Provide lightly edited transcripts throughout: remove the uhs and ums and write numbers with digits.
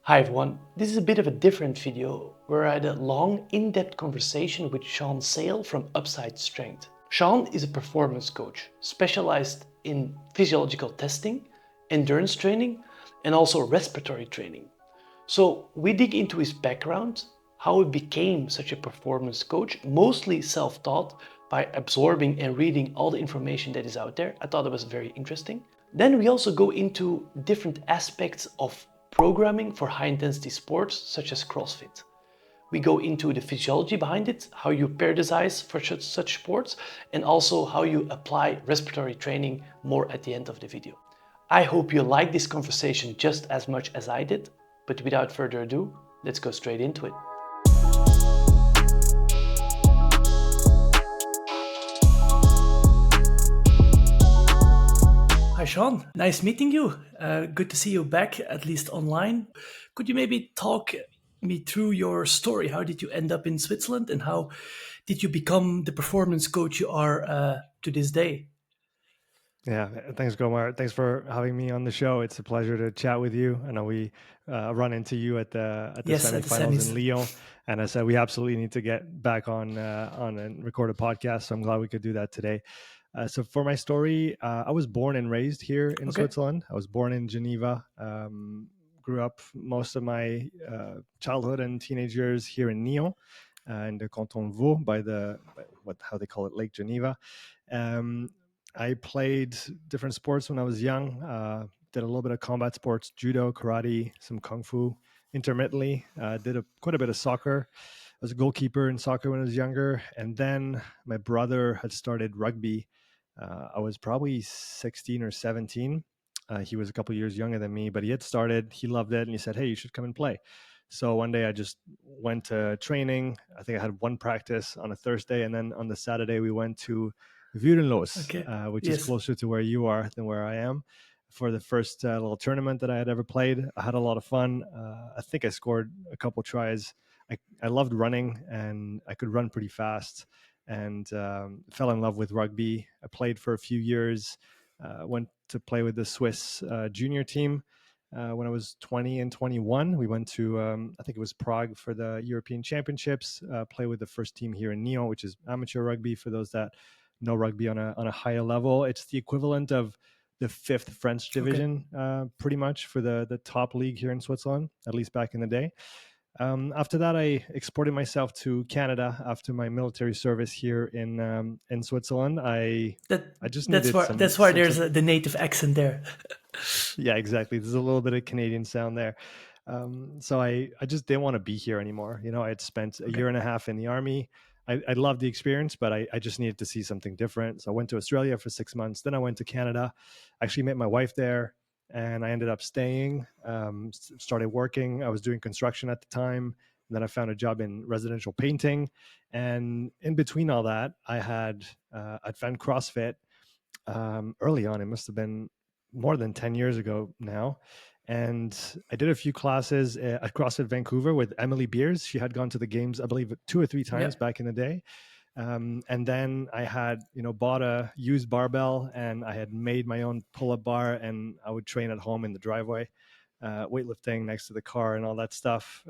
Hi everyone, this is a bit of a different video where I had a long, in-depth conversation with Sean Seale from Upside Strength. Sean is a performance coach specialized in physiological testing, endurance training, and also respiratory training. So we dig into his background, how he became such a performance coach, mostly self-taught by absorbing and reading all the information that is out there. I thought it was very interesting. Then we also go into different aspects of programming for high-intensity sports, such as CrossFit. We go into the physiology behind it, how you periodize for such sports, and also how you apply respiratory training more at the end of the video. I hope you like this conversation just as much as I did, but without further ado, let's go straight into it. Hi Sean, nice meeting you. Good to see you back, at least online. Could you maybe talk me through your story? How did you end up in Switzerland and how did you become the performance coach you are to this day? Yeah, thanks, Gomar. Thanks for having me on the show. It's a pleasure to chat with you. I know we run into you at the Yes, at the semifinals in semis. Lyon, and I said we absolutely need to get back on and record a podcast. So I'm glad we could do that today. So for my story, I was born and raised here in Okay. Switzerland. I was born in Geneva. Grew up most of my childhood and teenage years here in Nyon, in the Canton Vaud, by how they call it, Lake Geneva. I played different sports when I was young. Did a little bit of combat sports, judo, karate, some kung fu. Intermittently, did quite a bit of soccer. I was a goalkeeper in soccer when I was younger, and then my brother had started rugby. I was probably 16 or 17. He was a couple years younger than me, but he had started. He loved it, and he said, "Hey, you should come and play." So one day I just went to training. I think I had one practice on a Thursday, and then on the Saturday we went to Vurenloos, Okay. which is Yes. closer to where you are than where I am, for the first little tournament that I had ever played. I had a lot of fun. I think I scored a couple tries. I loved running, and I could run pretty fast, and fell in love with rugby. I played for a few years, went to play with the Swiss junior team. When I was 20 and 21, we went to, I think it was Prague for the European Championships, play with the first team here in Nyon, which is amateur rugby for those that know rugby on a higher level. It's the equivalent of the fifth French Okay. division, pretty much, for the top league here in Switzerland, at least back in the day. After that, I exported myself to Canada after my military service here in Switzerland. That I just that's needed why some that's why some there's some the native accent there. Yeah, exactly. There's a little bit of Canadian sound there. So I just didn't want to be here anymore. I had spent a Okay. year and a half in the army. I loved the experience, but I just needed to see something different. So I went to Australia for 6 months. Then I went to Canada. I actually met my wife there, and I ended up staying, started working. I was doing construction at the time. And then I found a job in residential painting. And in between all that, I'd found CrossFit early on. It must have been more than 10 years ago now. And I did a few classes at CrossFit Vancouver with Emily Beers. She had gone to the games, I believe, 2 or 3 times Yeah. back in the day. And then I had, bought a used barbell, and I had made my own pull-up bar, and I would train at home in the driveway, weightlifting next to the car and all that stuff.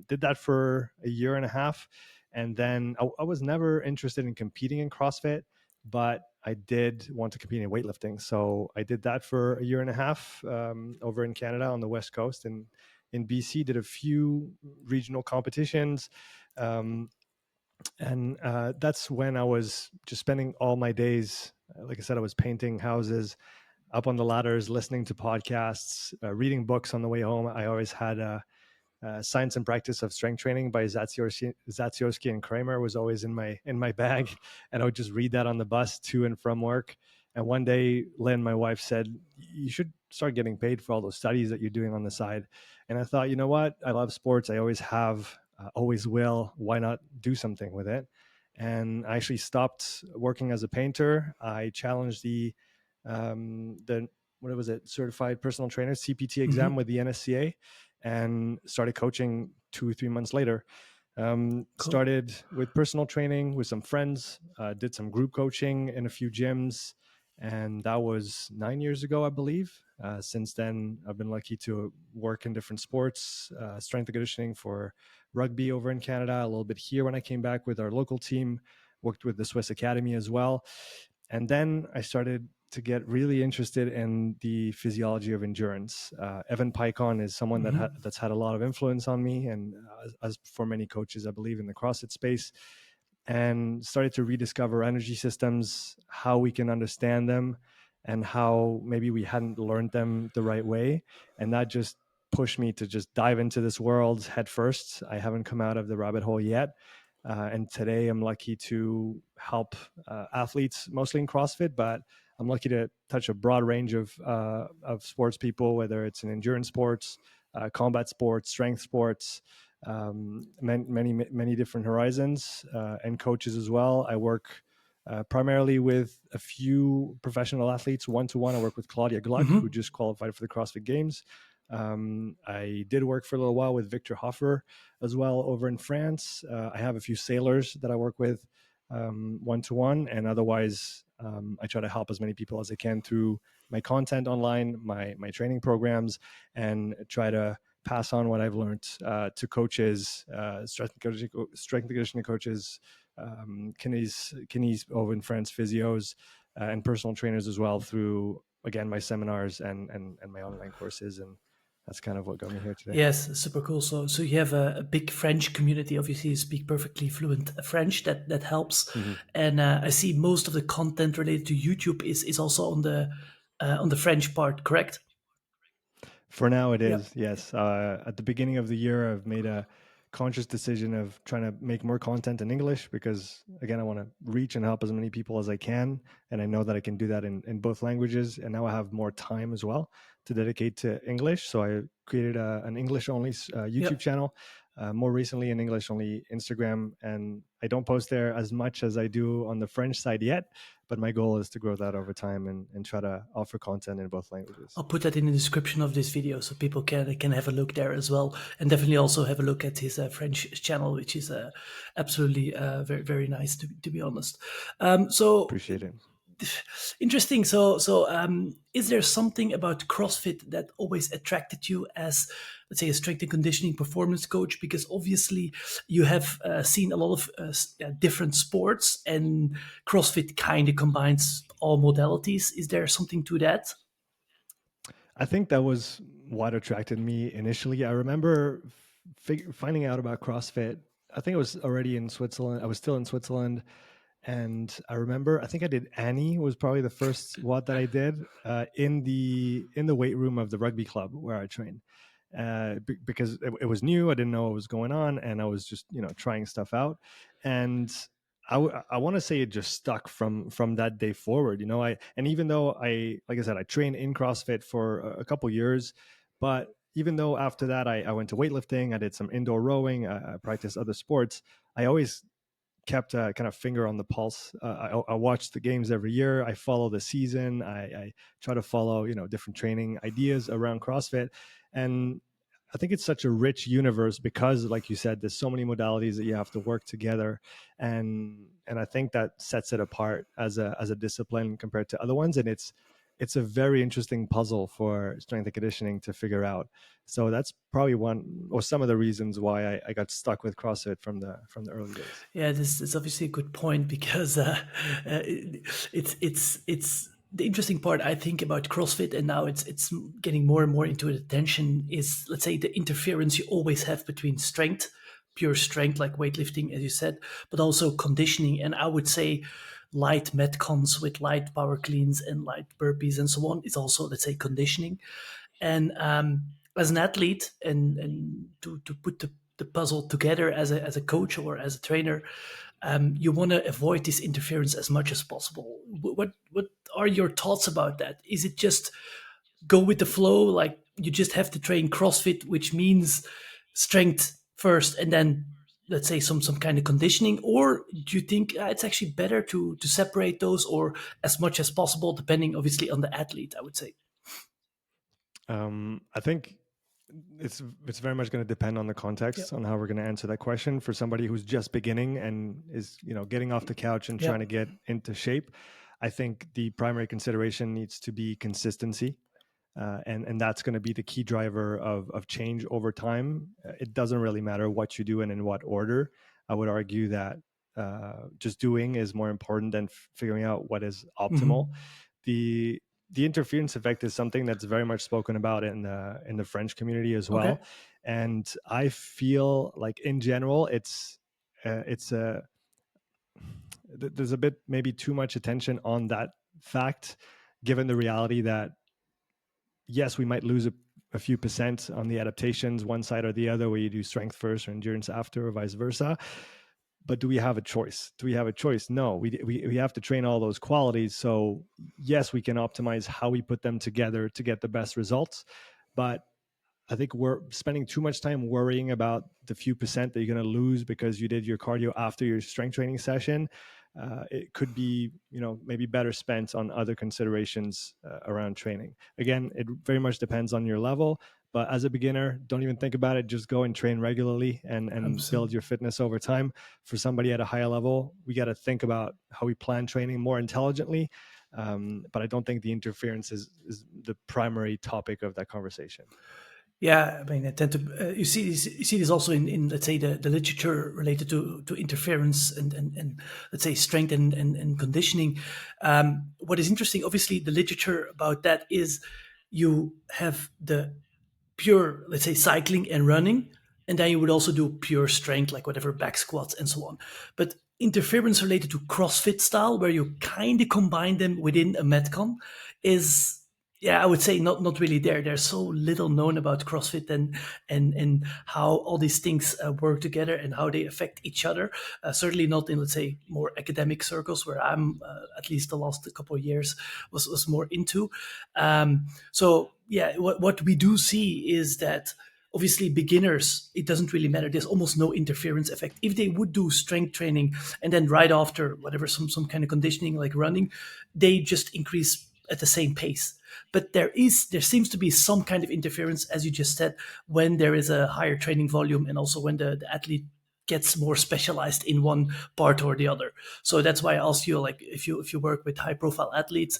Did that for a year and a half. And then I was never interested in competing in CrossFit, but I did want to compete in weightlifting. So I did that for a year and a half, over in Canada on the West Coast, and in BC, did a few regional competitions. And that's when I was just spending all my days. Like I said, I was painting houses, up on the ladders, listening to podcasts, reading books on the way home. I always had Science and Practice of Strength Training by Zatsiorsky and Kramer was always in my bag, and I would just read that on the bus to and from work. And one day, Lynn, my wife, said, "You should start getting paid for all those studies that you're doing on the side." And I thought, you know what? I love sports. I always have, always will. Why not do something with it? And I actually stopped working as a painter. I challenged the what was it, certified personal trainer CPT exam with the NSCA, and started coaching 2 or 3 months later. Cool. Started with personal training with some friends, did some group coaching in a few gyms, and that was 9 years ago, I believe. Since then, I've been lucky to work in different sports, strength and conditioning for rugby over in Canada, a little bit here when I came back with our local team, worked with the Swiss Academy as well. And then I started to get really interested in the physiology of endurance. Evan Pycon is someone that's had a lot of influence on me, and as for many coaches, I believe, in the CrossFit space, and started to rediscover energy systems, how we can understand them, and how maybe we hadn't learned them the right way. And that just pushed me to just dive into this world head first. I haven't come out of the rabbit hole yet. And today I'm lucky to help athletes, mostly in CrossFit, but I'm lucky to touch a broad range of sports people, whether it's in endurance sports, combat sports, strength sports, many different horizons, and coaches as well. I work primarily with a few professional athletes one-to-one. I work with Claudia Gluck, who just qualified for the CrossFit Games. I did work for a little while with Victor Hoffer as well over in France. I have a few sailors that I work with one-to-one, and otherwise I try to help as many people as I can through my content online, my training programs, and try to pass on what I've learned to coaches, strength and conditioning coaches, kines over in France, physios, and personal trainers as well, through, again, my seminars and my online courses. And that's kind of what got me here today. Yes, super cool. So you have a big French community. Obviously, you speak perfectly fluent French. That helps. And I see most of the content related to YouTube is also on the French part. Correct? For now, it Yeah. is, yes. At the beginning of the year, I've made a conscious decision of trying to make more content in English because, again, I want to reach and help as many people as I can. And I know that I can do that in both languages. And now I have more time as well to dedicate to English. So I created an English-only YouTube channel. More recently, an English-only Instagram. And I don't post there as much as I do on the French side yet. But my goal is to grow that over time and try to offer content in both languages. I'll put that in the description of this video so people can have a look there as well, and definitely also have a look at his French channel, which is absolutely very very nice to be honest. So Appreciate it. interesting. So is there something about CrossFit that always attracted you as, let's say, a strength and conditioning performance coach? Because obviously you have seen a lot of different sports, and CrossFit kind of combines all modalities. Is there something to that? I think that was what attracted me initially. I remember finding out about CrossFit. I think it was already in Switzerland. I was still in Switzerland. And I remember, I think I did Annie was probably the first WOD that I did in the weight room of the rugby club where I train. Because it was new, I didn't know what was going on, and I was just trying stuff out. And I want to say it just stuck from that day forward. And even though like I said, I trained in CrossFit for a couple years, but even though after that I went to weightlifting, I did some indoor rowing, I practiced other sports, I always kept a kind of finger on the pulse. I watch the games every year. I follow the season. I try to follow different training ideas around CrossFit, and I think it's such a rich universe because, like you said, there's so many modalities that you have to work together, and I think that sets it apart as a discipline compared to other ones. And it's a very interesting puzzle for strength and conditioning to figure out. So that's probably one or some of the reasons why I got stuck with CrossFit from the early days. Yeah, this is obviously a good point because it's the interesting part I think about CrossFit, and now it's getting more and more into attention, is, let's say, the interference you always have between strength, pure strength like weightlifting, as you said, but also conditioning. And I would say light metcons with light power cleans and light burpees and so on is also, let's say, conditioning. And as an athlete, and to put the puzzle together as a coach or as a trainer, you want to avoid this interference as much as possible. What are your thoughts about that? Is it just go with the flow, like you just have to train CrossFit, which means strength first and then, let's say, some kind of conditioning? Or do you think it's actually better to separate those, or as much as possible, depending obviously on the athlete, I would say? I think it's very much going to depend on the context on how we're going to answer that question. For somebody who's just beginning and is getting off the couch and trying to get into shape, I think the primary consideration needs to be consistency. and that's going to be the key driver of change over time. It doesn't really matter what you do and in what order. I would argue that just doing is more important than figuring out what is optimal. The interference effect is something that's very much spoken about in the French community as well. Okay. And I feel like in general, there's a bit maybe too much attention on that fact, given the reality that yes, we might lose a few percent on the adaptations, one side or the other, where you do strength first or endurance after, or vice versa. But do we have a choice? No, we have to train all those qualities. So yes, we can optimize how we put them together to get the best results. But I think we're spending too much time worrying about the few percent that you're going to lose because you did your cardio after your strength training session. It could be, maybe better spent on other considerations around training. Again, it very much depends on your level. But as a beginner, don't even think about it. Just go and train regularly and build your fitness over time. For somebody at a higher level, we got to think about how we plan training more intelligently. But I don't think the interference is the primary topic of that conversation. Yeah, I mean, I tend to you see this also in let's say the literature related to interference and let's say strength and conditioning. What is interesting, obviously, the literature about that is you have the pure, let's say, cycling and running, and then you would also do pure strength, like whatever back squats and so on. But interference related to CrossFit style, where you kind of combine them within a Metcon, is, yeah, I would say not really there. There's so little known about CrossFit and how all these things work together and how they affect each other. Certainly not in, let's say, more academic circles where I'm at least the last couple of years was more into. So yeah, what we do see is that obviously beginners, it doesn't really matter. There's almost no interference effect. If they would do strength training and then right after whatever, some kind of conditioning like running, they just increase at the same pace. But there seems to be some kind of interference, as you just said, when there is a higher training volume and also when the athlete gets more specialized in one part or the other. So that's why I ask you, like, if you work with high profile athletes,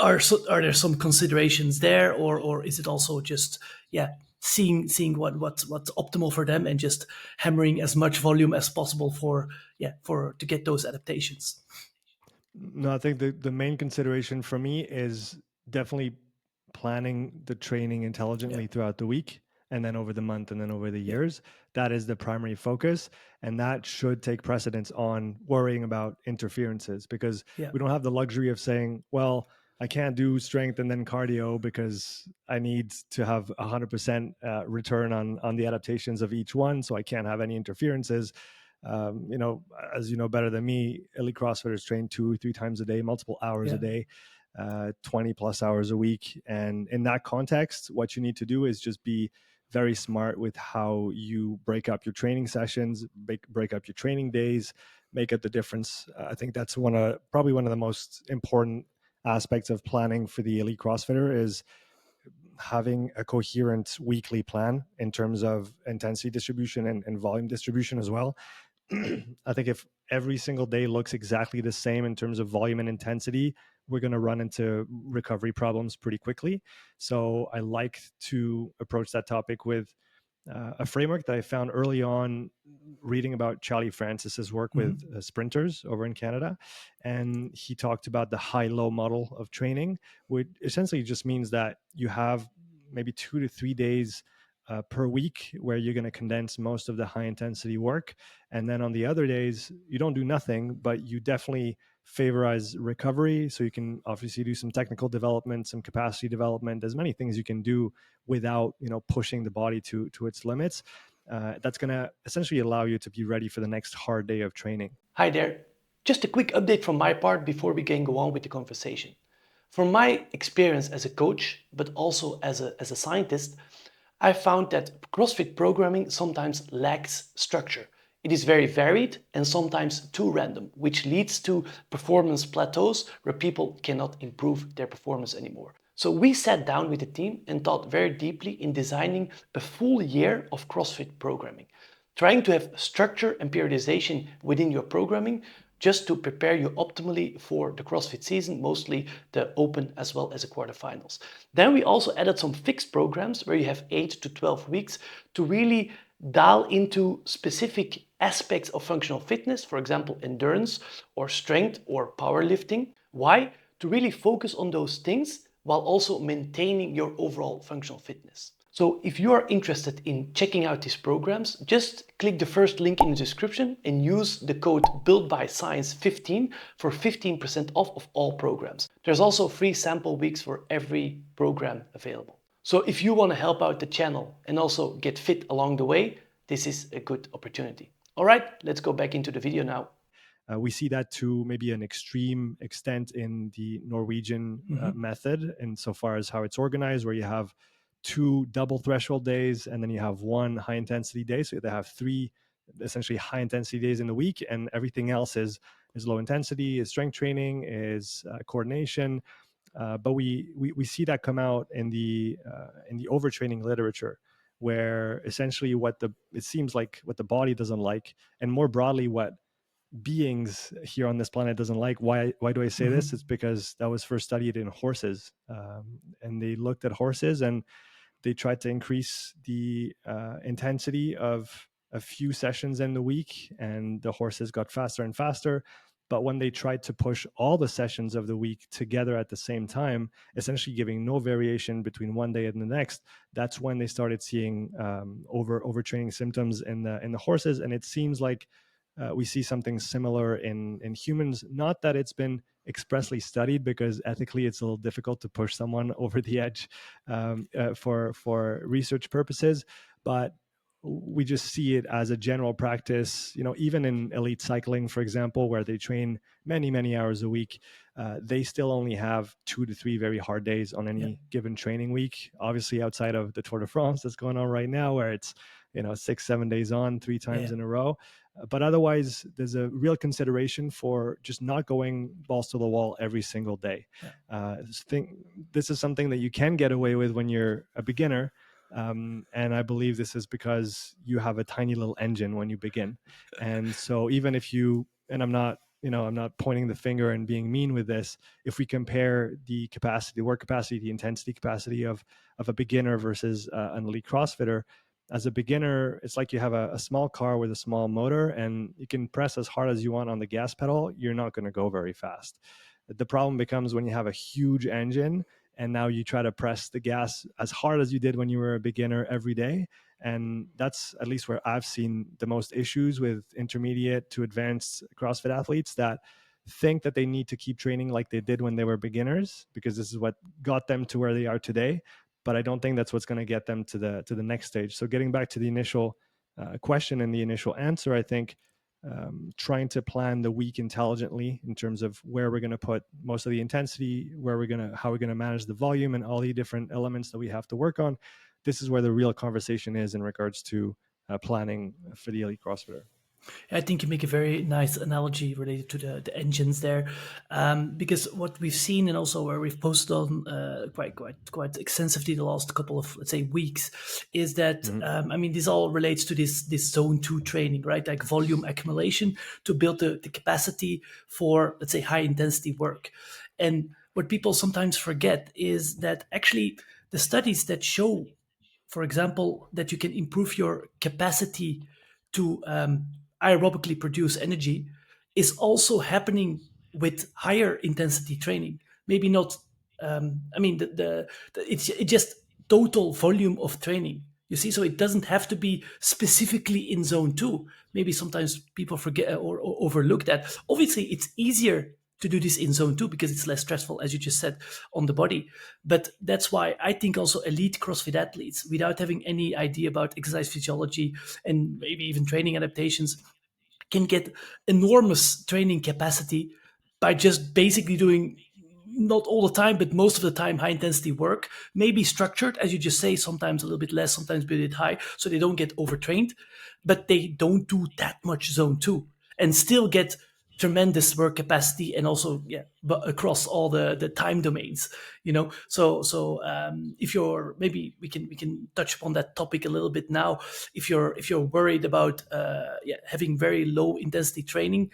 are there some considerations there, or is it also just seeing what's optimal for them and just hammering as much volume as possible for to get those adaptations? No, I think the main consideration for me is definitely planning the training intelligently throughout the week and then over the month and then over the years. That is the primary focus. And that should take precedence on worrying about interferences, because we don't have the luxury of saying, well, I can't do strength and then cardio because I need to have 100% return on the adaptations of each one. So I can't have any interferences. As you know better than me, elite CrossFitters train 2 or 3 times a day, multiple hours a day, 20 plus hours a week. And in that context, what you need to do is just be very smart with how you break up your training sessions, break up your training days, make up the difference. I think that's probably one of the most important aspects of planning for the elite CrossFitter is having a coherent weekly plan in terms of intensity distribution and volume distribution as well. I think if every single day looks exactly the same in terms of volume and intensity, we're going to run into recovery problems pretty quickly. So I like to approach that topic with a framework that I found early on reading about Charlie Francis's work with sprinters over in Canada. And he talked about the high-low model of training, which essentially just means that you have maybe 2 to 3 days per week where you're going to condense most of the high intensity work. And then on the other days, you don't do nothing, but you definitely favorize recovery. So you can obviously do some technical development, some capacity development, as many things you can do without, pushing the body to its limits. That's going to essentially allow you to be ready for the next hard day of training. Hi there. Just a quick update from my part before we can go on with the conversation. From my experience as a coach, but also as a scientist, I found that CrossFit programming sometimes lacks structure. It is very varied and sometimes too random, which leads to performance plateaus where people cannot improve their performance anymore. So we sat down with the team and thought very deeply in designing a full year of CrossFit programming, trying to have structure and periodization within your programming just to prepare you optimally for the CrossFit season, mostly the open as well as the quarterfinals. Then we also added some fixed programs where you have 8 to 12 weeks to really dial into specific aspects of functional fitness, for example, endurance or strength or powerlifting. Why? To really focus on those things while also maintaining your overall functional fitness. So if you are interested in checking out these programs, just click the first link in the description and use the code wod-science15 for 15% off of all programs. There's also free sample weeks for every program available. So if you want to help out the channel and also get fit along the way, this is a good opportunity. All right, let's go back into the video now. We see that to maybe an extreme extent in the Norwegian method, insofar as how it's organized, where you have 2 double threshold days and then you have 1 high intensity day. So they have 3 essentially high intensity days in the week, and everything else is low intensity, is strength training, is coordination. But we see that come out in the overtraining literature, where essentially it seems like what the body doesn't like, and more broadly what beings here on this planet doesn't like. Why do I say this? It's because that was first studied in horses, and they looked at horses and they tried to increase the intensity of a few sessions in the week, and the horses got faster and faster. But when they tried to push all the sessions of the week together at the same time, essentially giving no variation between one day and the next, that's when they started seeing overtraining symptoms in the horses. And it seems like we see something similar in humans. Not that it's been expressly studied, because ethically it's a little difficult to push someone over the edge for research purposes, but we just see it as a general practice. Even in elite cycling, for example, where they train many hours a week, they still only have 2 to 3 very hard days on any given training week. Obviously, outside of the Tour de France that's going on right now, where it's 6-7 days on 3 times in a row. But otherwise, there's a real consideration for just not going balls to the wall every single day. This is something that you can get away with when you're a beginner. And I believe this is because you have a tiny little engine when you begin. And so even if and I'm not pointing the finger and being mean with this, if we compare the capacity, the work capacity, the intensity capacity of a beginner versus an elite CrossFitter, as a beginner, it's like you have a small car with a small motor, and you can press as hard as you want on the gas pedal. You're not going to go very fast. The problem becomes when you have a huge engine and now you try to press the gas as hard as you did when you were a beginner every day. And that's at least where I've seen the most issues with intermediate to advanced CrossFit athletes that think that they need to keep training like they did when they were beginners, because this is what got them to where they are today. But I don't think that's what's going to get them to the next stage. So getting back to the initial question and the initial answer, I think trying to plan the week intelligently in terms of where we're going to put most of the intensity, how we're going to manage the volume, and all the different elements that we have to work on. This is where the real conversation is in regards to planning for the elite CrossFitter. I think you make a very nice analogy related to the engines there, because what we've seen, and also where we've posted on quite extensively the last couple of, let's say, weeks, is that this all relates to this zone 2 training, right? Like volume accumulation to build the capacity for, let's say, high intensity work. And what people sometimes forget is that actually the studies that show, for example, that you can improve your capacity to aerobically produce energy is also happening with higher intensity training. Maybe not. It's just total volume of training. You see, so it doesn't have to be specifically in zone 2. Maybe sometimes people forget or overlook that. Obviously, it's easier to do this in zone 2 because it's less stressful, as you just said, on the body. But that's why I think also elite CrossFit athletes, without having any idea about exercise physiology and maybe even training adaptations, can get enormous training capacity by just basically doing, not all the time, but most of the time, high intensity work, maybe structured, as you just say, sometimes a little bit less, sometimes a bit high, so they don't get overtrained, but they don't do that much zone 2 and still get tremendous work capacity, and also but across all the time domains, so if you're, maybe we can touch upon that topic a little bit now. If you're worried about having very low intensity training,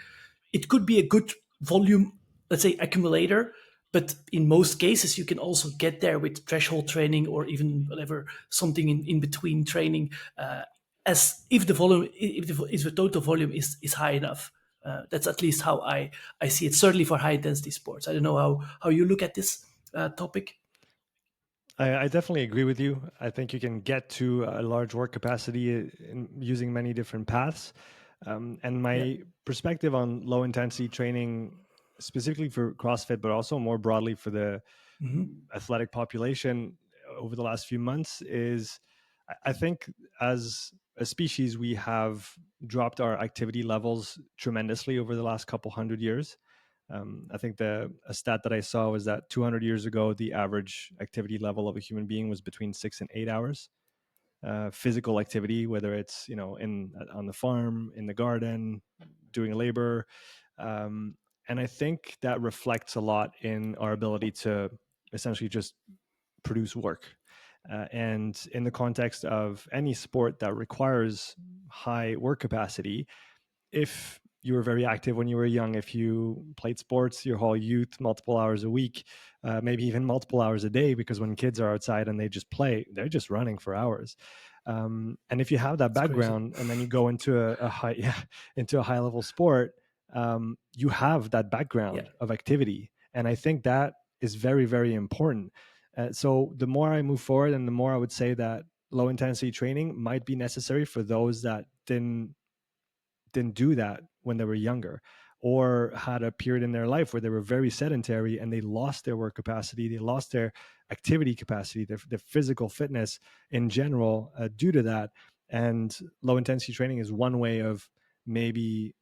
it could be a good volume, let's say, accumulator. But in most cases, you can also get there with threshold training or even whatever, something in between training, as if the volume, if the total volume is high enough. That's at least how I see it. Certainly for high intensity sports. I don't know how you look at this topic. I definitely agree with you. I think you can get to a large work capacity using many different paths. And my Yeah. perspective on low intensity training, specifically for CrossFit, but also more broadly for the athletic population over the last few months, is I think as a species, we have dropped our activity levels tremendously over the last couple hundred years. I think a stat that I saw was that 200 years ago, the average activity level of a human being was between 6 and 8 hours. Physical activity, whether it's on the farm, in the garden, doing labor, and I think that reflects a lot in our ability to essentially just produce work. And in the context of any sport that requires high work capacity, if you were very active when you were young, if you played sports your whole youth, multiple hours a week, maybe even multiple hours a day, because when kids are outside and they just play, they're just running for hours. And if you have that It's crazy. background and then you go into a high, into a high level sport, you have that background Yeah. of activity. And I think that is very, very important. So the more I move forward, and the more I would say that low intensity training might be necessary for those that didn't do that when they were younger, or had a period in their life where they were very sedentary and they lost their work capacity, they lost their activity capacity, their physical fitness in general, due to that. And low intensity training is one way of maybe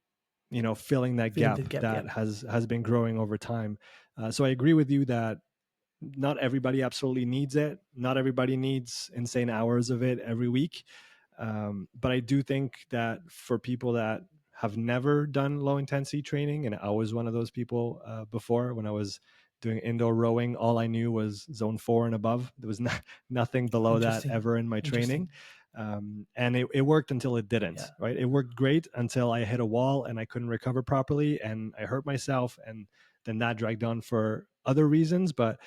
filling that Filling the gap gap. Yeah. that has been growing over time. So I agree with you that not everybody absolutely needs it. Not everybody needs insane hours of it every week. But I do think that for people that have never done low intensity training, and I was one of those people before, when I was doing indoor rowing, all I knew was zone 4 and above. There was nothing below that Interesting. ever in my training. And it worked until it didn't, Yeah. right? It worked great until I hit a wall and I couldn't recover properly and I hurt myself. And then that dragged on for other reasons. But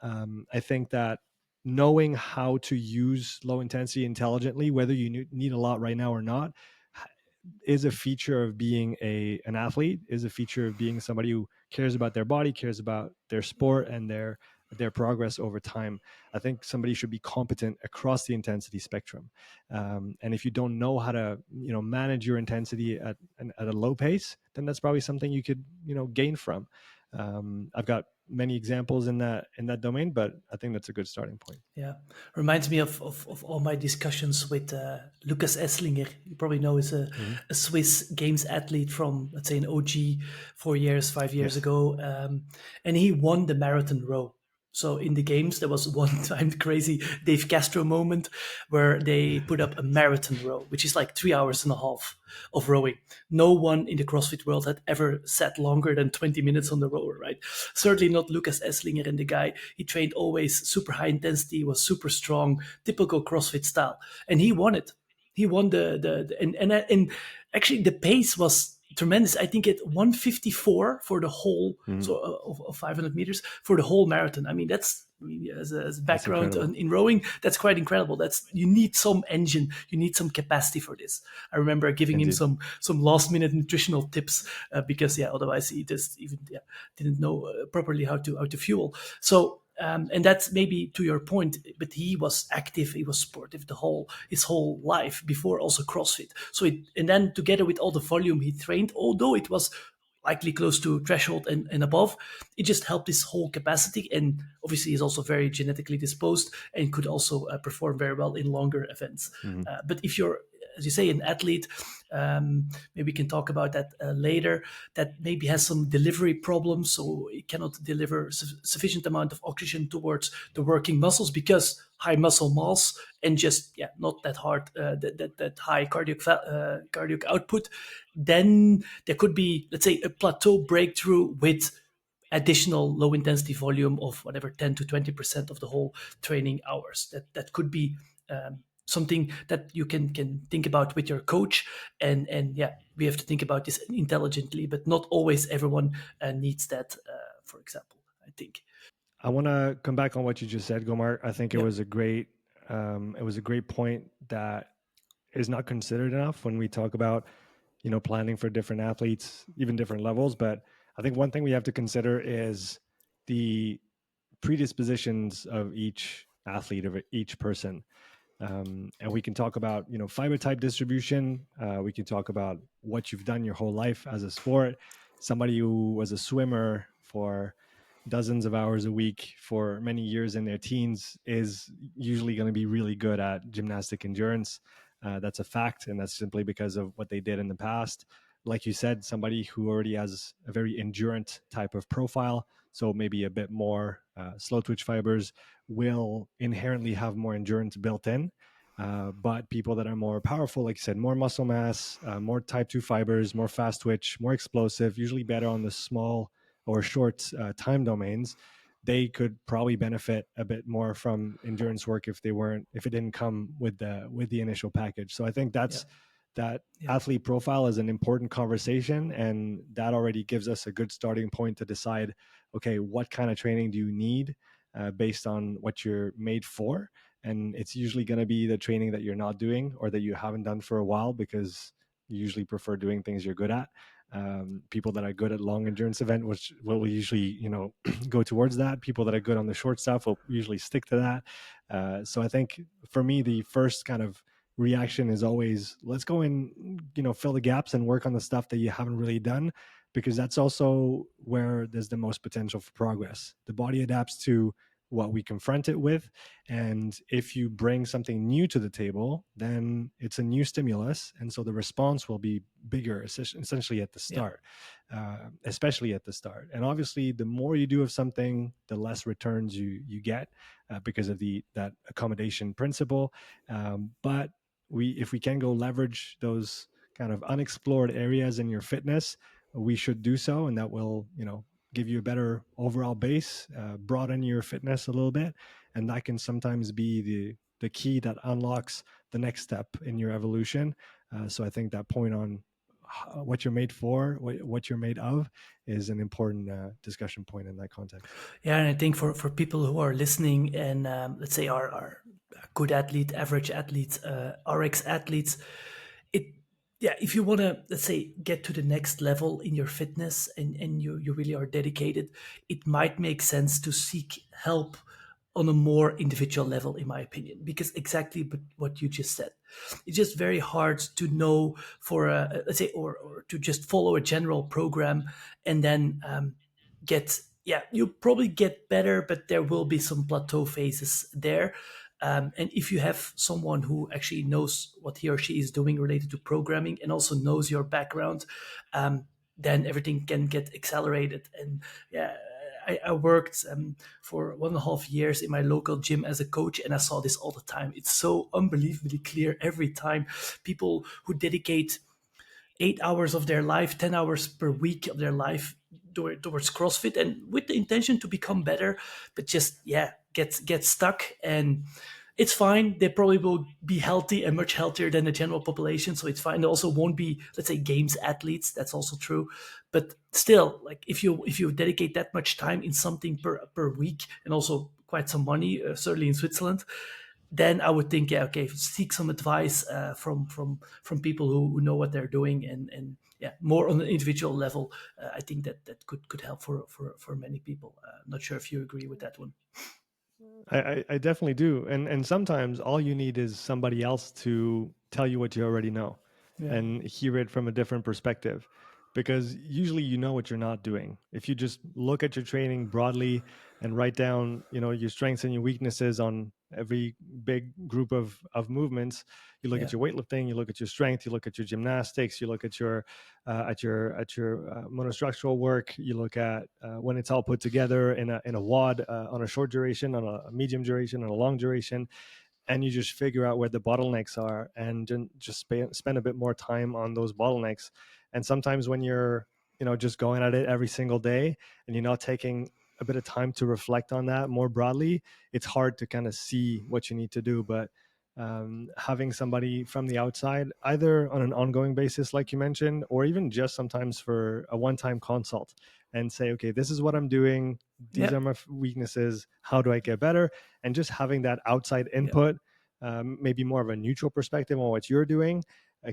I think that knowing how to use low intensity intelligently, whether you need a lot right now or not, is a feature of being an athlete, is a feature of being somebody who cares about their body, cares about their sport and their progress over time. I think somebody should be competent across the intensity spectrum. And if you don't know how to, manage your intensity at a low pace, then that's probably something you could, gain from. I've got many examples in that domain, but I think that's a good starting point. Yeah, reminds me of all my discussions with Lucas Esslinger. You probably know, is a Swiss games athlete from, let's say, an OG 4 years, 5 years Yes. ago, and he won the marathon row. So in the games, there was one time crazy Dave Castro moment where they put up a marathon row, which is like 3 hours and a half of rowing. No one in the CrossFit world had ever sat longer than 20 minutes on the rower, right? Certainly not Lucas Esslinger. And the guy, he trained always super high intensity, was super strong, typical CrossFit style. And he won it. He won and actually the pace was tremendous. I think at 154 for the whole, of 500 meters for the whole marathon. I mean, as a background in rowing, that's quite incredible. You need some engine, you need some capacity for this. I remember giving him some last minute nutritional tips because otherwise he just didn't know properly how to fuel. So. And that's maybe to your point, but he was active, he was sportive his whole life before also CrossFit. So and then together with all the volume he trained, although it was likely close to threshold and above, it just helped his whole capacity. And obviously he's also very genetically disposed and could also perform very well in longer events. But if you're, as you say, an athlete, maybe we can talk about that later, that maybe has some delivery problems, so it cannot deliver sufficient amount of oxygen towards the working muscles because high muscle mass and just not that hard, that high cardiac output, then there could be, let's say, a plateau breakthrough with additional low intensity volume of whatever 10 to 20% of the whole training hours. That could be something that you can think about with your coach, and yeah, we have to think about this intelligently, but not always everyone needs that, for example, I think. I want to come back on what you just said, Gomar. I think Yeah, it was a great point that is not considered enough when we talk about, planning for different athletes, even different levels. But I think one thing we have to consider is the predispositions of each athlete, of each person. And we can talk about, fiber type distribution. We can talk about what you've done your whole life as a sport. Somebody who was a swimmer for dozens of hours a week for many years in their teens is usually going to be really good at gymnastic endurance. That's a fact, and that's simply because of what they did in the past. Like you said, somebody who already has a very endurant type of profile, so maybe a bit more slow twitch fibers, will inherently have more endurance built in. But people that are more powerful, like you said, more muscle mass, more type 2 fibers, more fast twitch, more explosive, usually better on the small or short time domains, they could probably benefit a bit more from endurance work if it didn't come with the initial package. So I think yeah, that yeah, athlete profile is an important conversation, and that already gives us a good starting point to decide, okay, what kind of training do you need based on what you're made for. And it's usually going to be the training that you're not doing or that you haven't done for a while, because you usually prefer doing things you're good at. People that are good at long endurance event, which will usually, go towards that. People that are good on the short stuff will usually stick to that. So I think for me, the first kind of reaction is always, let's go and, fill the gaps and work on the stuff that you haven't really done, because that's also where there's the most potential for progress. The body adapts to what we confront it with. And if you bring something new to the table, then it's a new stimulus. And so the response will be bigger, essentially at the yeah, start, especially at the start. And obviously, the more you do of something, the less returns you get because of that accommodation principle. But if we can go leverage those kind of unexplored areas in your fitness, we should do so. And that will, give you a better overall base, broaden your fitness a little bit, and that can sometimes be the key that unlocks the next step in your evolution. So I think that point on what you're made for, what you're made of, is an important discussion point in that context. yeah. And I think for people who are listening and let's say are good athlete, average athletes, RX athletes, it yeah, if you want to, let's say, get to the next level in your fitness, and you really are dedicated, it might make sense to seek help on a more individual level, in my opinion, because exactly what you just said, it's just very hard to know for a, let's say, or to just follow a general program and then get, yeah, you probably get better, but there will be some plateau phases there. And if you have someone who actually knows what he or she is doing related to programming and also knows your background, then everything can get accelerated. And yeah, I worked for 1.5 years in my local gym as a coach, and I saw this all the time. It's so unbelievably clear every time. People who dedicate 8 hours of their life, 10 hours per week of their life towards CrossFit, and with the intention to become better, but just, yeah, get stuck. And it's fine. They probably will be healthy and much healthier than the general population. So it's fine. They also won't be, let's say, games athletes. That's also true. But still, like if you dedicate that much time in something per week, and also quite some money, certainly in Switzerland, then I would think, yeah, okay, seek some advice from people who know what they're doing, and yeah, more on an individual level. I think that could help for many people. I'm not sure if you agree with that one. I definitely do. And sometimes all you need is somebody else to tell you what you already know Yeah, and hear it from a different perspective. Because usually you know what you're not doing. If you just look at your training broadly and write down, your strengths and your weaknesses on every big group of movements, you look yeah, at your weightlifting, you look at your strength, you look at your gymnastics, you look at your monostructural work, you look at when it's all put together in a wad, on a short duration, on a medium duration, on a long duration, and you just figure out where the bottlenecks are, and just spend a bit more time on those bottlenecks. And sometimes when you're, just going at it every single day, and you're not taking a bit of time to reflect on that more broadly, it's hard to kind of see what you need to do. But having somebody from the outside, either on an ongoing basis, like you mentioned, or even just sometimes for a one-time consult, and say, okay, this is what I'm doing. These Yeah, are my weaknesses. How do I get better? And just having that outside yeah. input, maybe more of a neutral perspective on what you're doing,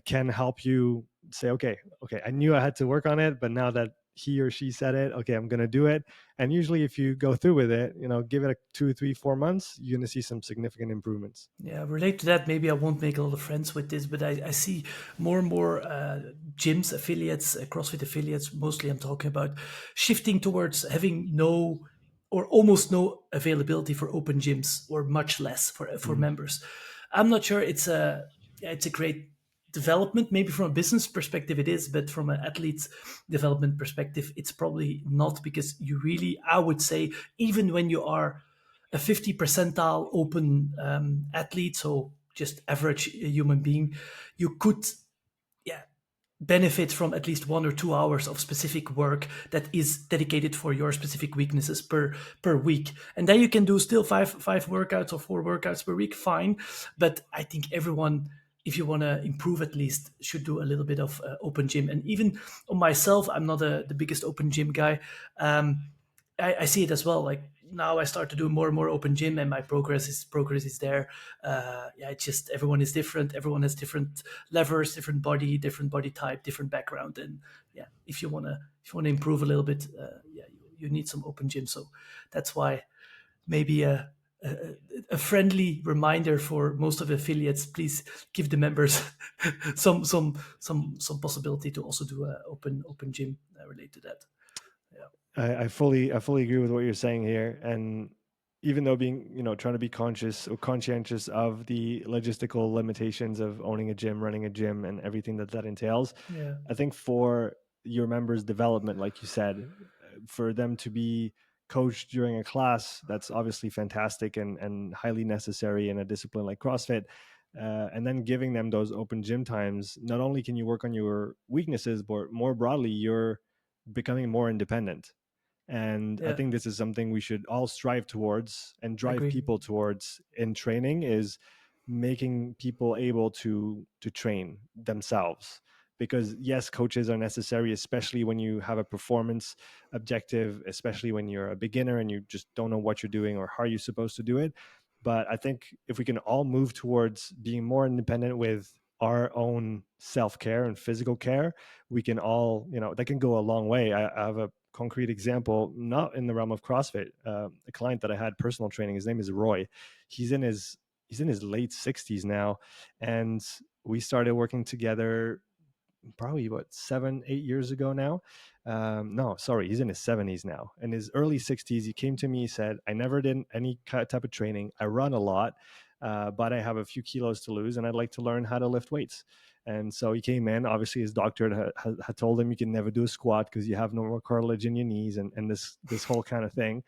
can help you say, okay, I knew I had to work on it, but now that he or she said it, okay, I'm going to do it. And usually if you go through with it, give it 2, 3, 4 months, you're going to see some significant improvements. Yeah, relate to that. Maybe I won't make a lot of friends with this, but I see more and more gyms affiliates, CrossFit affiliates, mostly I'm talking about, shifting towards having no or almost no availability for open gyms, or much less for members. I'm not sure it's a great development. Maybe from a business perspective it is, but from an athlete's development perspective, it's probably not, because you really, I would say, even when you are a 50 percentile open athlete, so just average human being, you could, yeah, benefit from at least 1 or 2 hours of specific work that is dedicated for your specific weaknesses per week. And then you can do still five workouts or 4 workouts per week, fine. But I think everyone, if you want to improve, at least should do a little bit of open gym. And even on myself, I'm not the biggest open gym guy. I see it as well. Like now I start to do more and more open gym, and my progress is there. Yeah, it's just everyone is different. Everyone has different levers, different body type, different background. And yeah, if you wanna improve a little bit, yeah, you need some open gym. So that's why maybe a, a friendly reminder for most of the affiliates: please give the members some possibility to also do a open gym related to that. Yeah. I fully agree with what you're saying here. And even though being, trying to be conscious or conscientious of the logistical limitations of owning a gym, running a gym, and everything that entails, Yeah. I think for your members' development, like you said, for them to be coached during a class, that's obviously fantastic and highly necessary in a discipline like CrossFit. And then giving them those open gym times, not only can you work on your weaknesses, but more broadly, you're becoming more independent. And I Yeah, think this is something we should all strive towards and I drive agree. people towards in training, is making people able to train themselves. Because yes, coaches are necessary, especially when you have a performance objective, especially when you're a beginner and you just don't know what you're doing or how you're supposed to do it. But I think if we can all move towards being more independent with our own self-care and physical care, we can all, that can go a long way. I have a concrete example, not in the realm of CrossFit. A client that I had personal training, his name is Roy. He's in his late 60s now, and we started working together probably about 7-8 years ago now. No, sorry, he's in his 70s now. In his early 60s, he came to me, he said, I never did any type of training. I run a lot, but I have a few kilos to lose and I'd like to learn how to lift weights. And so he came in. Obviously, his doctor had told him you can never do a squat because you have no more cartilage in your knees, and this whole kind of thing.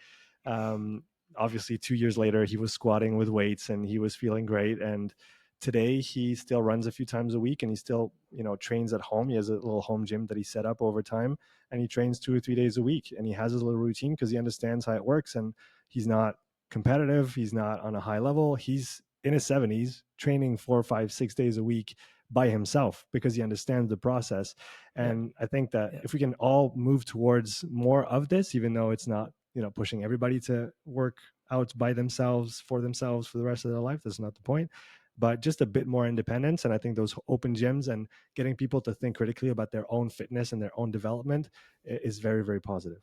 Um, Obviously, 2 years later, he was squatting with weights and he was feeling great. And today he still runs a few times a week, and he still trains at home. He has a little home gym that he set up over time, and he trains 2 or 3 days a week, and he has his little routine because he understands how it works. And he's not competitive, he's not on a high level, he's in his 70s training 4, 5, 6 days a week by himself because he understands the process. Yeah, And I think that yeah. if we can all move towards more of this, even though it's not pushing everybody to work out by themselves for the rest of their life, that's not the point, but just a bit more independence. And I think those open gyms and getting people to think critically about their own fitness and their own development is very, very positive.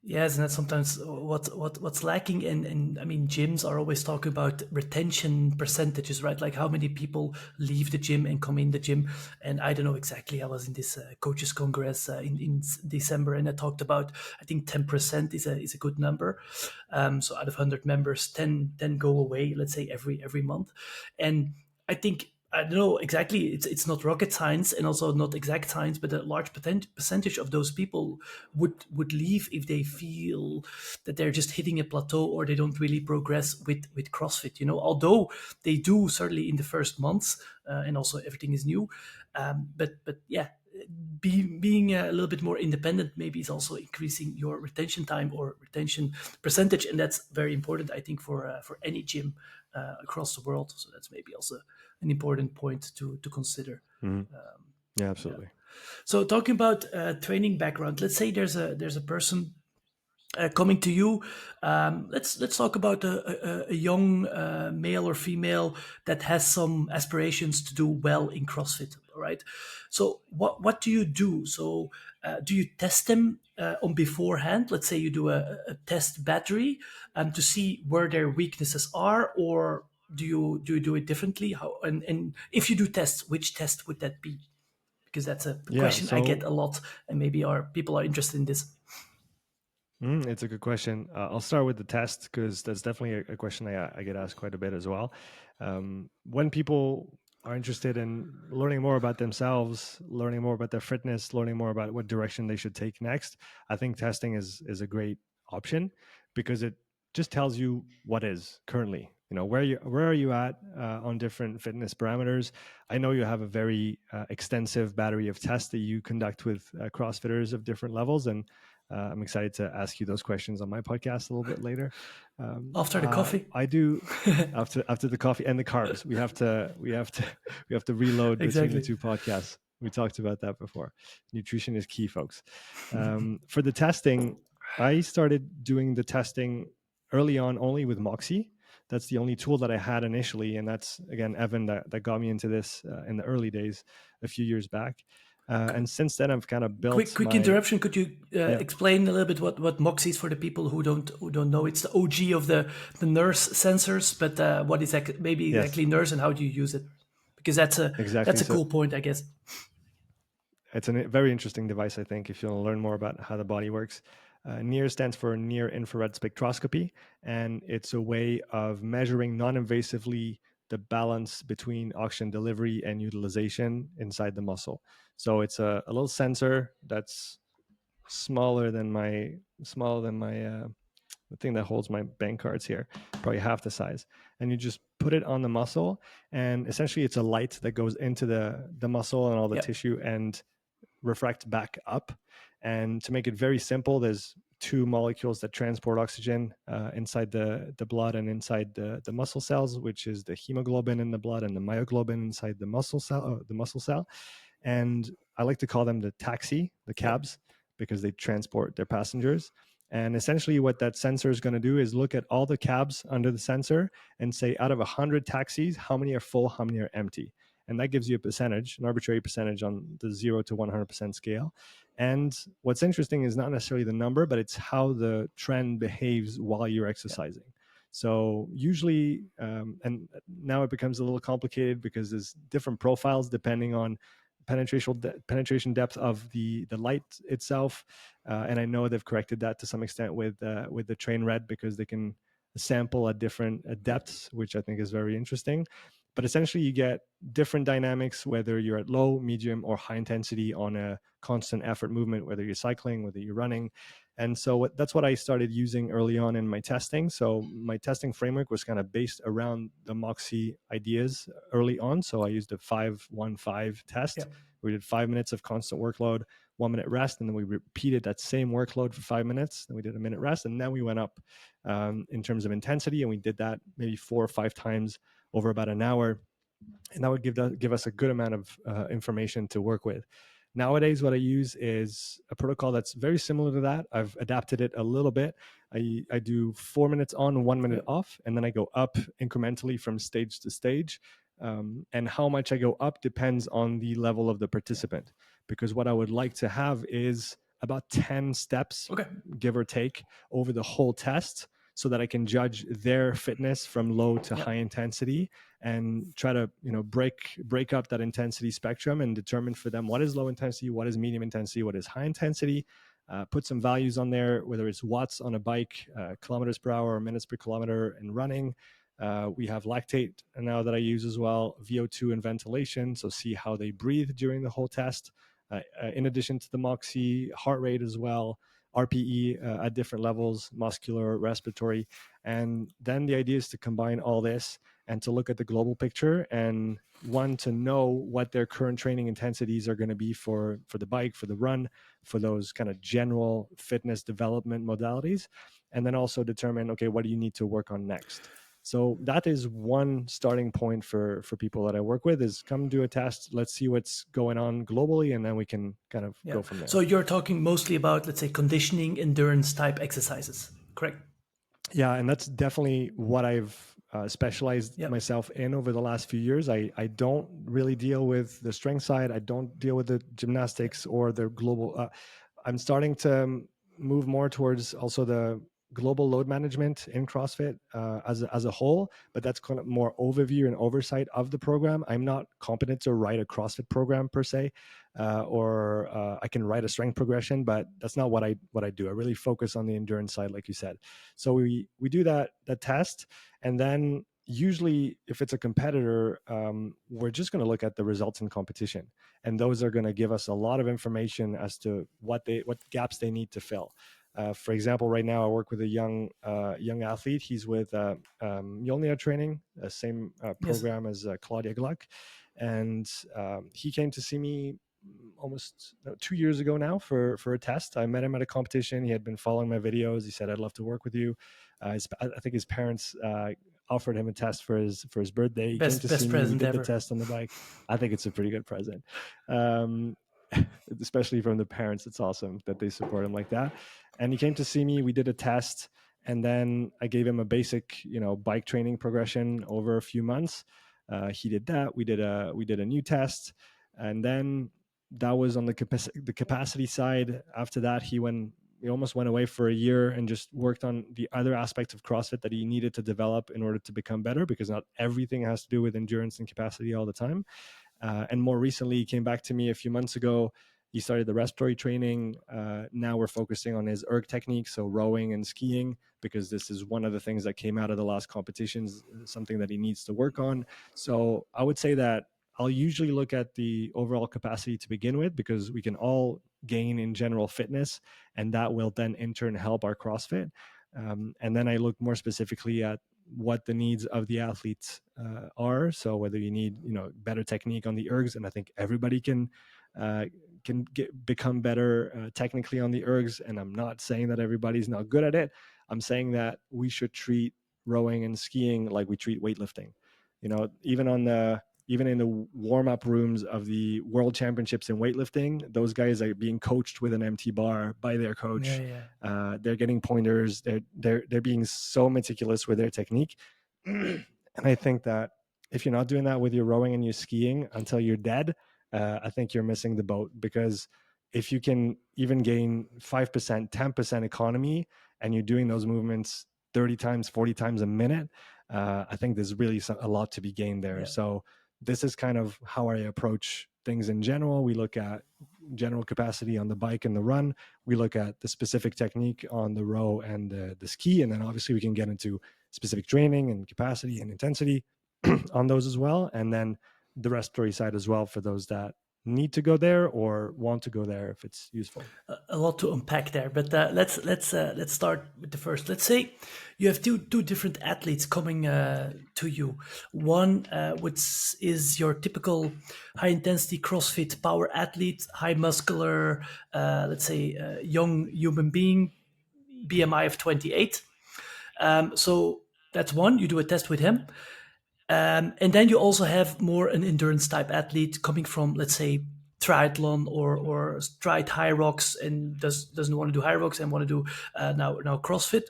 Yes, and that's sometimes what's lacking. And I mean, gyms are always talking about retention percentages, right? Like how many people leave the gym and come in the gym. And I don't know exactly. I was in this coaches congress in December, and I talked about, I think 10% is a good number. So out of 100 members, 10 go away, let's say every month. And I think, I don't know exactly. It's not rocket science and also not exact science, but a large percentage of those people would leave if they feel that they're just hitting a plateau or they don't really progress with CrossFit. Although they do certainly in the first months, and also everything is new. But yeah, being a little bit more independent maybe is also increasing your retention time or retention percentage, and that's very important, I think, for any gym across the world. So that's maybe also an important point to consider. Yeah, absolutely. So talking about training background, let's say there's a person coming to you. Let's talk about a young male or female that has some aspirations to do well in CrossFit. All right. So what do you do? So do you test them on beforehand? Let's say you do a test battery to see where their weaknesses are, or do you do it differently? How and if you do tests, which test would that be? Because that's a Yeah, question I get so a lot, and maybe our people are interested in this. it's a good question. I'll start with the test because that's definitely a question I get asked quite a bit as well. When people are interested in learning more about themselves, learning more about their fitness, learning more about what direction they should take next, I think testing is a great option because it just tells you what is currently. You know, where are you at on different fitness parameters. I know you have a very extensive battery of tests that you conduct with CrossFitters of different levels, and I'm excited to ask you those questions on my podcast a little bit later. After the coffee. I do after the coffee and the carbs. We have to reload between the Exactly. two podcasts. We talked about that before. Nutrition is key, folks. For the testing, I started doing the testing early on only with Moxie. That's the only tool that I had initially, and that's again Evan that got me into this in the early days a few years back. And since then, I've kind of built Quick interruption. Could you Yeah. explain a little bit what Moxie is for the people who don't know? It's the OG of the NIRS sensors, but what is maybe Yes. exactly NIRS and how do you use it? Because that's Exactly. a cool point, I guess. It's a very interesting device, I think, if you want to learn more about how the body works. NIRS stands for near infrared spectroscopy, and it's a way of measuring non-invasively the balance between oxygen delivery and utilization inside the muscle. So it's a little sensor that's smaller than the thing that holds my bank cards here, probably half the size. And you just put it on the muscle, and essentially it's a light that goes into the muscle and all the tissue and refract back up. And to make it very simple, there's two molecules that transport oxygen inside the blood and inside the muscle cells, which is the hemoglobin in the blood and the myoglobin inside the muscle cell. And I like to call them the taxi, the cabs, because they transport their passengers. And essentially what that sensor is going to do is look at all the cabs under the sensor and say, out of 100 taxis, how many are full, how many are empty? And that gives you a percentage, an arbitrary percentage on the 0 to 100% scale. And what's interesting is not necessarily the number, but it's how the trend behaves while you're exercising. So usually, and now it becomes a little complicated because there's different profiles depending on penetration depth of the light itself, and I know they've corrected that to some extent with the train red because they can sample at different depths, which I think is very interesting. But essentially, you get different dynamics whether you're at low, medium, or high intensity on a constant effort movement, whether you're cycling, whether you're running. And so that's what I started using early on in my testing. So my testing framework was kind of based around the Moxie ideas early on. So I used a 5-1-5 test. Yep. We did 5 minutes of constant workload, 1 minute rest, and then we repeated that same workload for 5 minutes. Then we did a minute rest, and then we went up in terms of intensity, and we did that maybe 4 or 5 times over about an hour. And that would give us a good amount of information to work with. Nowadays, what I use is a protocol that's very similar to that. I've adapted it a little bit. I do 4 minutes on, 1 minute off, and then I go up incrementally from stage to stage. And how much I go up depends on the level of the participant, because what I would like to have is about 10 steps, give or take, over the whole test, so that I can judge their fitness from low to high intensity and try to break up that intensity spectrum and determine for them what is low intensity, what is medium intensity, what is high intensity. Put some values on there, whether it's watts on a bike, kilometers per hour, or minutes per kilometer in running. We have lactate now that I use as well, VO2 and ventilation, so see how they breathe during the whole test. In addition to the Moxie, heart rate as well, RPE at different levels, muscular, respiratory. And then the idea is to combine all this and to look at the global picture, and to know what their current training intensities are going to be for the bike, for the run, for those kind of general fitness development modalities. And then also determine, okay, what do you need to work on next? So that is one starting point for people that I work with, is come do a test. Let's see what's going on globally, and then we can kind of go from there. So you're talking mostly about, let's say, conditioning, endurance type exercises, correct? Yeah, and that's definitely what I've specialized myself in over the last few years. I don't really deal with the strength side. I don't deal with the gymnastics or the global. I'm starting to move more towards also the global load management in CrossFit as a whole, but that's kind of more overview and oversight of the program. I'm not competent to write a CrossFit program per se, or I can write a strength progression, but that's not what I do. I really focus on the endurance side, like you said. So we do that test, and then usually if it's a competitor, we're just going to look at the results in competition, and those are going to give us a lot of information as to what gaps they need to fill. For example, right now I work with a young athlete. He's with Mjolnir Training, the same program as Claudia Gluck, and he came to see me almost 2 years ago now for a test. I met him at a competition. He had been following my videos. He said, "I'd love to work with you." I think his parents offered him a test for his birthday. He came to see me. We did the test on the bike. I think it's a pretty good present, especially from the parents. It's awesome that they support him like that. And he came to see me. We did a test, and then I gave him a basic, bike training progression over a few months. He did that. We did a new test, and then that was on the capacity side. After that, he almost went away for a year and just worked on the other aspects of CrossFit that he needed to develop in order to become better, because not everything has to do with endurance and capacity all the time. And more recently, he came back to me a few months ago. He started the respiratory training. Now we're focusing on his erg technique, so rowing and skiing, because this is one of the things that came out of the last competitions, something that he needs to work on. So I would say that I'll usually look at the overall capacity to begin with, because we can all gain in general fitness, and that will then in turn help our CrossFit. And then I look more specifically at what the needs of the athletes are. So whether you need, better technique on the ergs, and I think everybody can become better technically on the ergs. And I'm not saying that everybody's not good at it. I'm saying that we should treat rowing and skiing like we treat weightlifting. Even in the warm-up rooms of the world championships in weightlifting, those guys are being coached with an empty bar by their coach. They're getting pointers. They're being so meticulous with their technique. And I think that if you're not doing that with your rowing and your skiing until you're dead, I think you're missing the boat, because if you can even gain 5%, 10% economy, and you're doing those movements 30 times, 40 times a minute, I think there's really a lot to be gained there. Yeah. So this is kind of how I approach things in general. We look at general capacity on the bike and the run. We look at the specific technique on the row and the ski. And then obviously we can get into specific training and capacity and intensity on those as well. And then the respiratory side as well, for those that need to go there or want to go there if it's useful. A lot to unpack there, but let's start with the first. Let's say you have two different athletes coming to you. One which is your typical high intensity CrossFit power athlete, high muscular, let's say young human being, BMI of 28. So that's one. You do a test with him. And then you also have more an endurance type athlete coming from, let's say, triathlon or tried high rocks and doesn't want to do high rocks and want to do now CrossFit.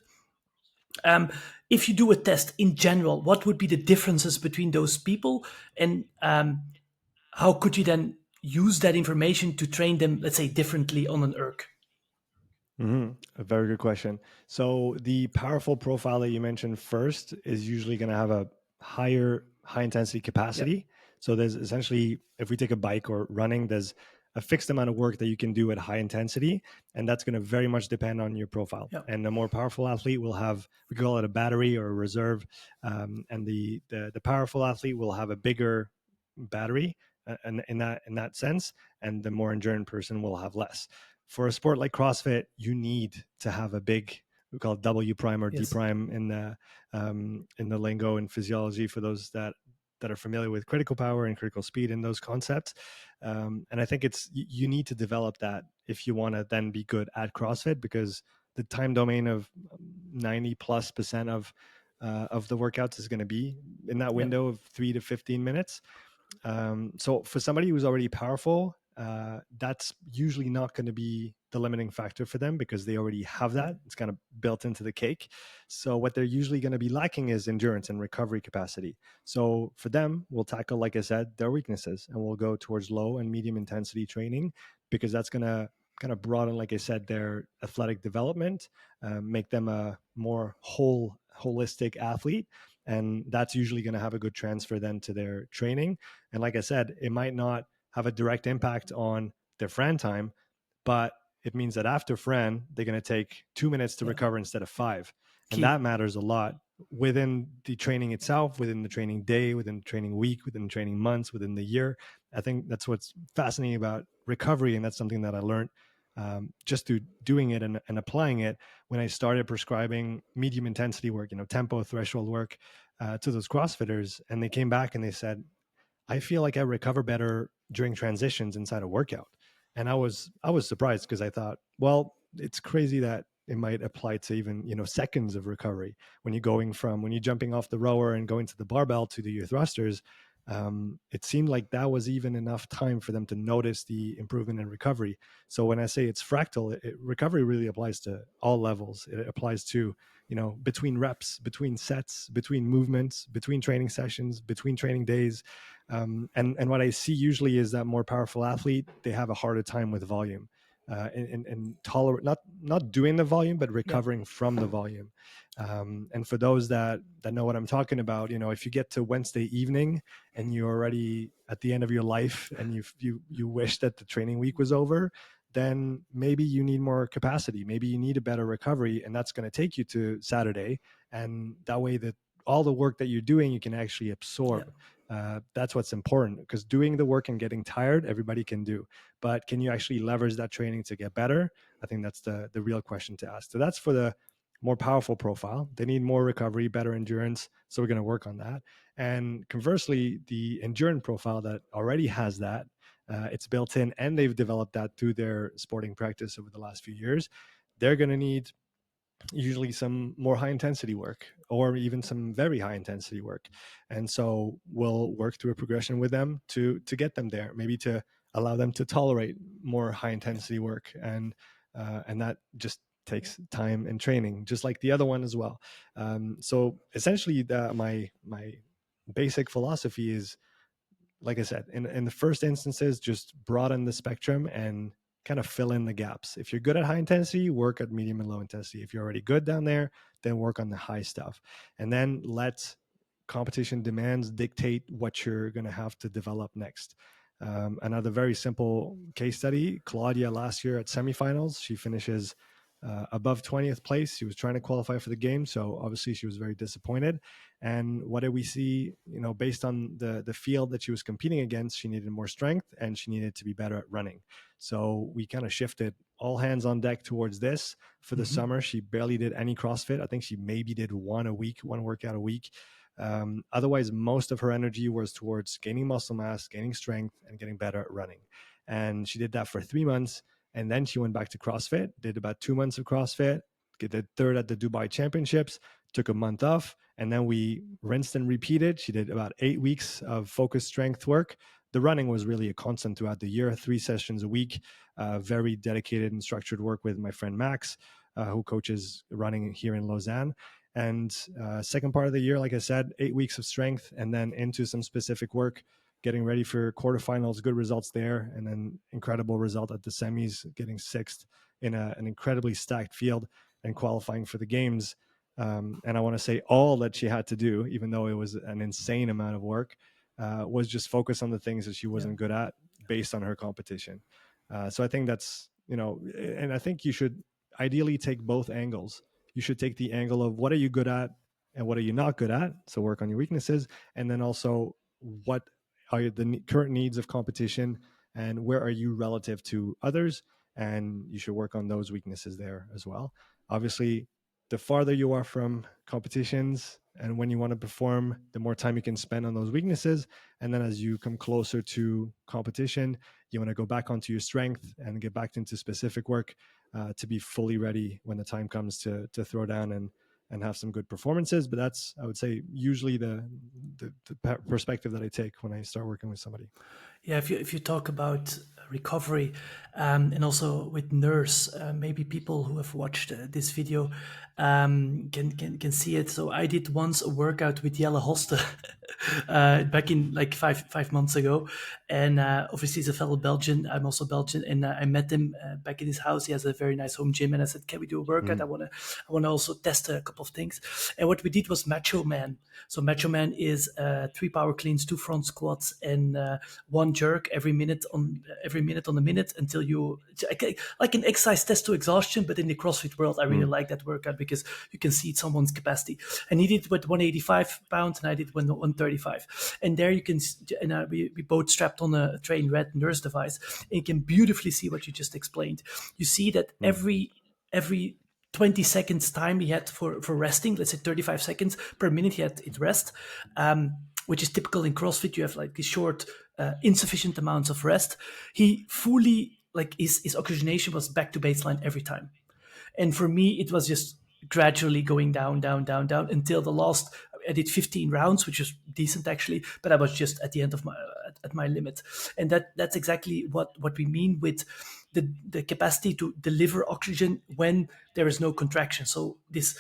If you do a test in general, what would be the differences between those people, and how could you then use that information to train them, let's say, differently on an erg? A very good question. So the powerful profile that you mentioned first is usually going to have a higher high intensity capacity. Yep. So there's essentially, if we take a bike or running, there's a fixed amount of work that you can do at high intensity, and that's going to very much depend on your profile. Yep. And the more powerful athlete will have, we call it a battery or a reserve, and the powerful athlete will have a bigger battery, in that sense, and the more endurance person will have less. For a sport like CrossFit, you need to have a big, we call it W prime or yes. D prime in the lingo in physiology, for those that are familiar with critical power and critical speed and those concepts. And I think you need to develop that if you want to then be good at CrossFit, because the time domain of 90+% of of the workouts is going to be in that window of 3 to 15 minutes. So for somebody who's already powerful, that's usually not going to be the limiting factor for them because they already have that. It's kind of built into the cake. So what they're usually going to be lacking is endurance and recovery capacity. So for them, we'll tackle, like I said, their weaknesses, and we'll go towards low and medium intensity training because that's going to kind of broaden, like I said, their athletic development, make them a more holistic athlete. And that's usually going to have a good transfer then to their training. And like I said, it might not have a direct impact on their Fran time, but it means that after Fran, they're going to take 2 minutes to recover instead of 5. And that matters a lot within the training itself, within the training day, within the training week, within the training months, within the year. I think that's what's fascinating about recovery. And that's something that I learned just through doing it and applying it when I started prescribing medium intensity work, tempo threshold work to those CrossFitters. And they came back and they said, I feel like I recover better during transitions inside a workout. And I was surprised because I thought, well, it's crazy that it might apply to even, seconds of recovery when you're jumping off the rower and going to the barbell to do your thrusters. It seemed like that was even enough time for them to notice the improvement in recovery. So when I say it's fractal, recovery really applies to all levels. It applies to, between reps, between sets, between movements, between training sessions, between training days. And what I see usually is that more powerful athlete, they have a harder time with volume, and tolerate not doing the volume, but recovering from the volume. And for those that know what I'm talking about, if you get to Wednesday evening and you're already at the end of your life and you wish that the training week was over, then maybe you need more capacity. Maybe you need a better recovery, and that's going to take you to Saturday. And that way that all the work that you're doing, you can actually absorb. That's what's important, because doing the work and getting tired, everybody can do. But can you actually leverage that training to get better? I think that's the real question to ask. So that's for the more powerful profile. They need more recovery, better endurance. So we're going to work on that. And conversely, the endurance profile that already has that, it's built in, and they've developed that through their sporting practice over the last few years. They're going to need usually some more high intensity work, or even some very high intensity work. And so we'll work through a progression with them to get them there, maybe to allow them to tolerate more high intensity work. And that just takes time and training, just like the other one as well. So essentially my basic philosophy is, like I said, in the first instances, just broaden the spectrum and kind of fill in the gaps. If you're good at high intensity, work at medium and low intensity. If you're already good down there, then work on the high stuff. And then let competition demands dictate what you're going to have to develop next. Another very simple case study, Claudia last year at semifinals, she finishes above 20th place. She was trying to qualify for the game, so obviously she was very disappointed. And what did we see? Based on the field that she was competing against, she needed more strength and she needed to be better at running. So we kind of shifted all hands on deck towards this. For the summer, she barely did any CrossFit. I think she maybe did one workout a week. Otherwise, most of her energy was towards gaining muscle mass, gaining strength, and getting better at running. And she did that for 3 months. And then she went back to CrossFit, did about 2 months of CrossFit, did third at the Dubai Championships, took a month off, and then we rinsed and repeated. She did about 8 weeks of focused strength work. The running was really a constant throughout the year, 3 sessions a week, very dedicated and structured work with my friend Max, who coaches running here in Lausanne. And second part of the year, like I said, 8 weeks of strength, and then into some specific work, getting ready for quarterfinals, good results there, and then incredible result at the semis, getting 6th in an incredibly stacked field and qualifying for the games. And I want to say all that she had to do, even though it was an insane amount of work, was just focus on the things that she wasn't good at based on her competition. So I think that's, and I think you should ideally take both angles. You should take the angle of what are you good at and what are you not good at? So work on your weaknesses. And then also what are the current needs of competition and where are you relative to others? And you should work on those weaknesses there as well. Obviously, the farther you are from competitions and when you want to perform, the more time you can spend on those weaknesses. And then as you come closer to competition, you want to go back onto your strength and get back into specific work to be fully ready when the time comes to throw down and have some good performances. But that's, I would say, usually the perspective that I take when I start working with somebody. Yeah, if you talk about recovery, and also with NIRS, maybe people who have watched this video can see it. So I did once a workout with Jelle Hoste back in like five months ago, and obviously he's a fellow Belgian. I'm also Belgian, and I met him back in his house. He has a very nice home gym, and I said, "Can we do a workout? I wanna also test a couple of things." And what we did was Macho Man. So Macho Man is 3 power cleans, 2 front squats, and 1 jerk every minute on the minute until you, it's like an exercise test to exhaustion. But in the CrossFit world, I really like that workout because you can see someone's capacity. And he did with 185 pounds, and I did 135. And there you can, and we both strapped on a Train Red NIRS device, and you can beautifully see what you just explained. You see that every 20 seconds time he had for resting, let's say 35 seconds per minute he had it rest, which is typical in CrossFit. You have like these short, insufficient amounts of rest. He fully, like his oxygenation was back to baseline every time. And for me, it was just gradually going down, down, down, down until the last. I did 15 rounds, which is decent actually, but I was just at the end of my at my limit. And that's exactly what we mean with the capacity to deliver oxygen when there is no contraction. So this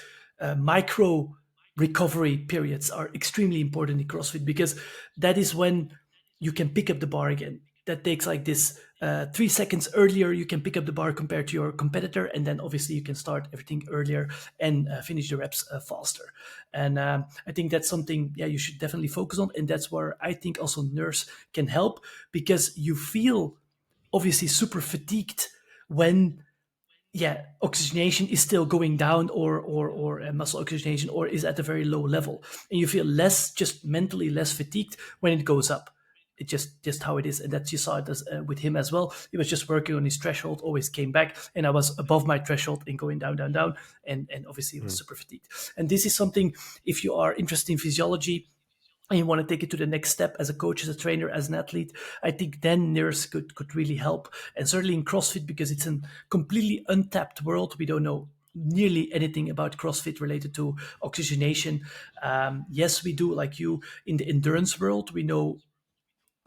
micro recovery periods are extremely important in CrossFit, because that is when you can pick up the bar again. That takes like this 3 seconds earlier, you can pick up the bar compared to your competitor, and then obviously you can start everything earlier and finish the reps faster. And I think that's something, yeah, you should definitely focus on, and that's where I think also NIRS can help, because you feel obviously super fatigued when, yeah, oxygenation is still going down, or muscle oxygenation, or is at a very low level, and you feel less, just mentally less fatigued when it goes up. It's just how it is, and that you saw it as, with him as well. He was just working on his threshold, always came back, and I was above my threshold and going down, down, down, and obviously he was super fatigued. And this is something, if you are interested in physiology and you want to take it to the next step as a coach, as a trainer, as an athlete, I think then NIRS could really help. And certainly in CrossFit, because it's a completely untapped world. We don't know nearly anything about CrossFit related to oxygenation. Yes, we do, like you, in the endurance world, we know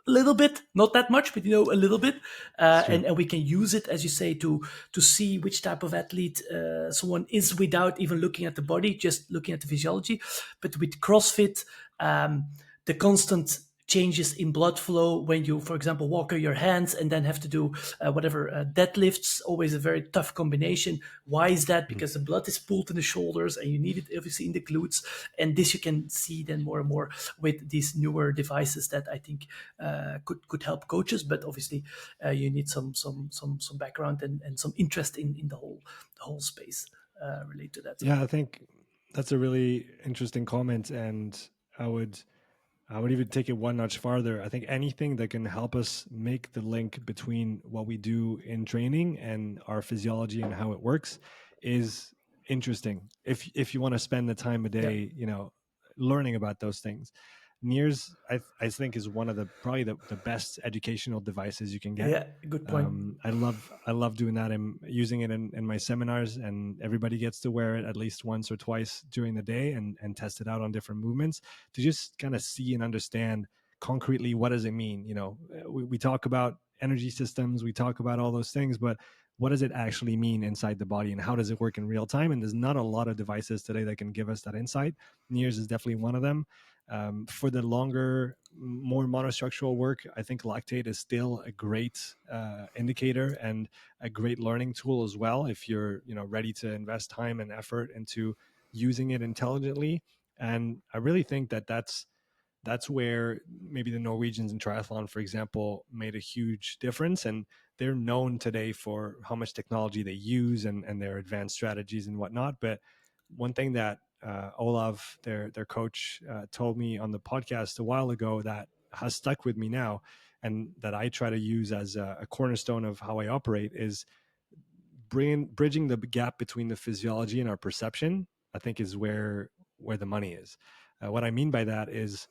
a little bit, not that much, but a little bit, and we can use it, as you say, to see which type of athlete someone is without even looking at the body, just looking at the physiology. But with CrossFit, the constant changes in blood flow when you, for example, walk on your hands and then have to do deadlifts, always a very tough combination. Why is that? Because the blood is pulled in the shoulders and you need it obviously in the glutes. And this you can see then more and more with these newer devices that I think could help coaches. But obviously you need some background and some interest in the whole space related to that. Yeah, I think that's a really interesting comment, and I would even take it one notch farther. I think anything that can help us make the link between what we do in training and our physiology and how it works is interesting. If you want to spend the time a day, learning about those things. NIRS, I think, is one of probably the best educational devices you can get. Yeah, good point. I love doing that. I'm using it in my seminars, and everybody gets to wear it at least once or twice during the day and test it out on different movements to just kind of see and understand concretely what does it mean. We talk about energy systems, we talk about all those things, but what does it actually mean inside the body, and how does it work in real time? And there's not a lot of devices today that can give us that insight. NIRS is definitely one of them. For the longer, more monostructural work, I think lactate is still a great indicator and a great learning tool as well, if you're ready to invest time and effort into using it intelligently. And I really think that's where maybe the Norwegians in triathlon, for example, made a huge difference. And they're known today for how much technology they use and their advanced strategies and whatnot. But one thing that Olav, their coach, told me on the podcast a while ago that has stuck with me now, and that I try to use as a cornerstone of how I operate, is bridging the gap between the physiology and our perception. I think is where the money is. What I mean by that is,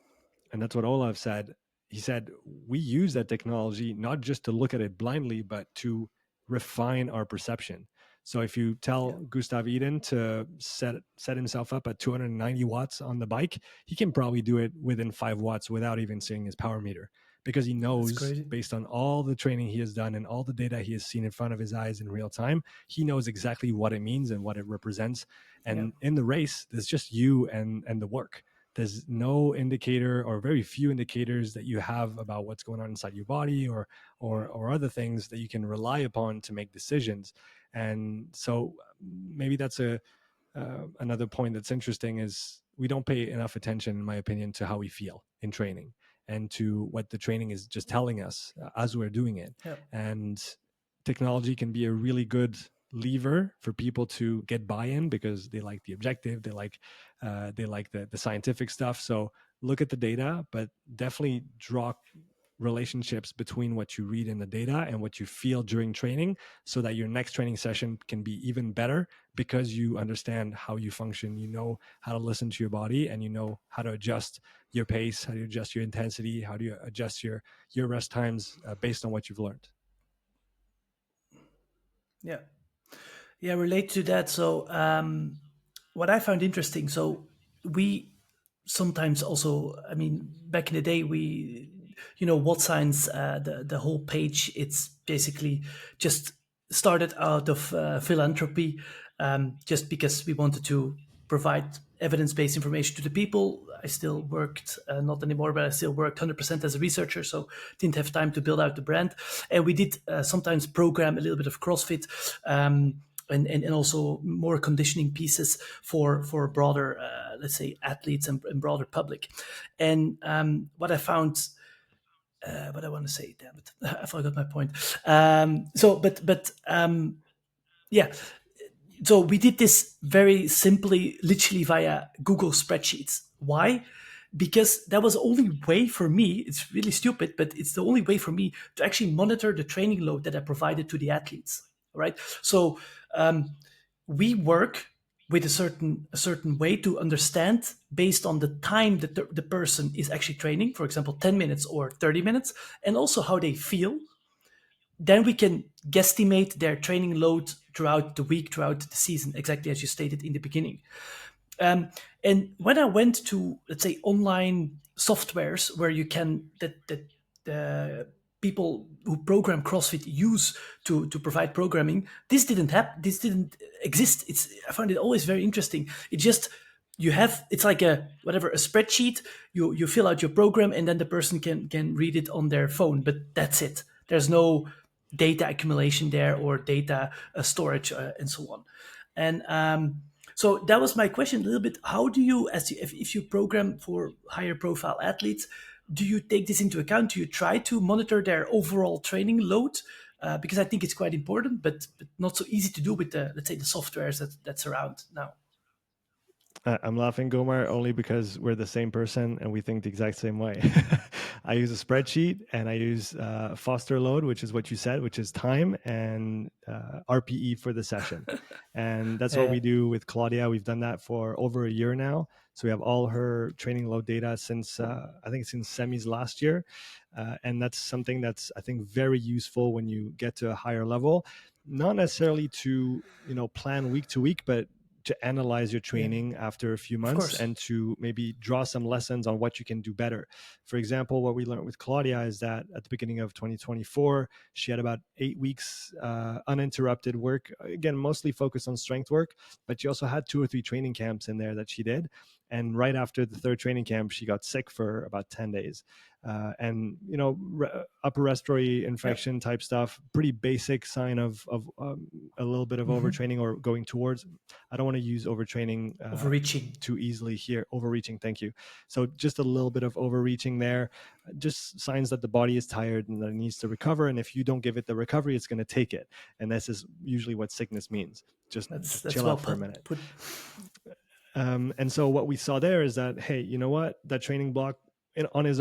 and that's what Olav said. He said, we use that technology not just to look at it blindly, but to refine our perception. So if you tell Gustav Eden to set himself up at 290 watts on the bike, he can probably do it within 5 watts without even seeing his power meter, because he knows, based on all the training he has done and all the data he has seen in front of his eyes in real time, he knows exactly what it means and what it represents. And in the race, there's just you and the work. There's no indicator, or very few indicators, that you have about what's going on inside your body or other things that you can rely upon to make decisions. And so maybe that's another point that's interesting, is we don't pay enough attention, in my opinion, to how we feel in training and to what the training is just telling us as we're doing it. And technology can be a really good lever for people to get buy-in, because they like the objective, they like the scientific stuff. So look at the data, but definitely draw relationships between what you read in the data and what you feel during training, so that your next training session can be even better, because you understand how you function, you know how to listen to your body, and you know how to adjust your pace, how to adjust your intensity, how do you adjust your rest times based on what you've learned. Relate to that. So what I found interesting, so we sometimes also, I mean, back in the day, we, wod-science, the whole page, it's basically just started out of philanthropy, just because we wanted to provide evidence-based information to the people. I still worked, not anymore, but I still worked 100% as a researcher, so didn't have time to build out the brand. And we did sometimes program a little bit of CrossFit, and also more conditioning pieces for broader, let's say, athletes and broader public. And what I found, what I want to say, damn it, I forgot my point. So we did this very simply, literally via Google spreadsheets. Why? Because that was the only way for me, it's really stupid, but it's the only way for me to actually monitor the training load that I provided to the athletes. Right? So we work with a certain way to understand, based on the time that the person is actually training, for example, 10 minutes or 30 minutes, and also how they feel. Then we can guesstimate their training load throughout the week, throughout the season, exactly as you stated in the beginning. And when I went to, let's say, online softwares where you can, that people who program CrossFit use to provide programming, this didn't happen. This didn't exist. I found it always very interesting. It just, it's like a spreadsheet. You fill out your program, and then the person can read it on their phone, but that's it. There's no data accumulation there, or data storage, and so on. And so that was my question a little bit. How do you, if you program for higher profile athletes, do you take this into account? Do you try to monitor their overall training load? Because I think it's quite important, but not so easy to do with the, let's say, the softwares that's around now. I'm laughing, Gomar, only because we're the same person and we think the exact same way. I use a spreadsheet, and I use Foster load, which is what you said, which is time, and RPE for the session. And that's what we do with Claudia. We've done that for over a year now. So we have all her training load data since, I think since semis last year. And that's something that's, I think, very useful when you get to a higher level, not necessarily to, plan week to week, but to analyze your training after a few months, and to maybe draw some lessons on what you can do better. For example, what we learned with Claudia is that at the beginning of 2024, she had about 8 weeks uninterrupted work, again, mostly focused on strength work, but she also had 2 or 3 training camps in there that she did. And right after the 3rd training camp, she got sick for about 10 days. And upper respiratory infection type stuff, pretty basic sign of a little bit of overtraining, or going towards. I don't want to use overtraining overreaching too easily here. Overreaching, thank you. So just a little bit of overreaching there, just signs that the body is tired and that it needs to recover. And if you don't give it the recovery, it's going to take it. And this is usually what sickness means. Just chill out for a minute. And so what we saw there is that, hey, you know what, that training block on its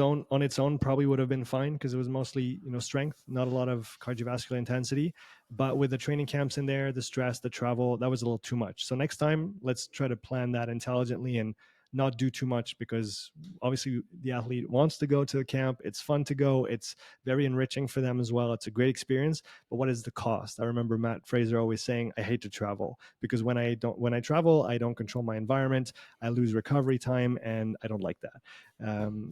own probably would have been fine, because it was mostly strength, not a lot of cardiovascular intensity. But with the training camps in there, the stress, the travel, that was a little too much. So next time, let's try to plan that intelligently and not do too much, because obviously the athlete wants to go to the camp. It's fun to go. It's very enriching for them as well. It's a great experience. But what is the cost? I remember Matt Fraser always saying, I hate to travel, because when I travel, I don't control my environment. I lose recovery time, and I don't like that.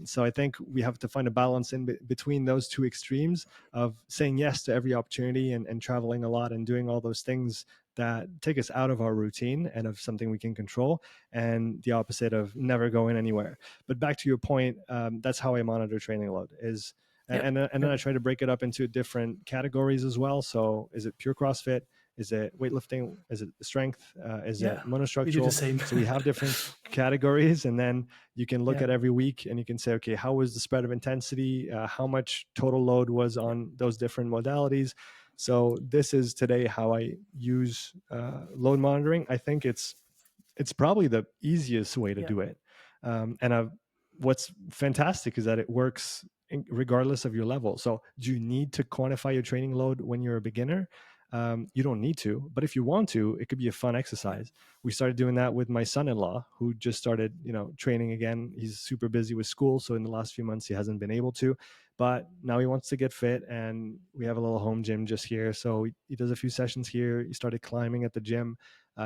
So I think we have to find a balance in between those two extremes of saying yes to every opportunity and traveling a lot and doing all those things that take us out of our routine and of something we can control, and the opposite of never going anywhere. But back to your point, that's how I monitor training load is. And then I try to break it up into different categories as well. So is it pure CrossFit? Is it weightlifting? Is it strength? Is it monostructural? We do the same. So we have different categories, and then you can look at every week and you can say, okay, how was the spread of intensity? How much total load was on those different modalities? So this is today how I use load monitoring. I think it's probably the easiest way to do it. What's fantastic is that it works regardless of your level. So do you need to quantify your training load when you're a beginner? You don't need to, but if you want to, it could be a fun exercise. We started doing that with my son-in-law, who just started, training again. He's super busy with school, so in the last few months he hasn't been able to, but now he wants to get fit, and we have a little home gym just here. So he does a few sessions here. He started climbing at the gym,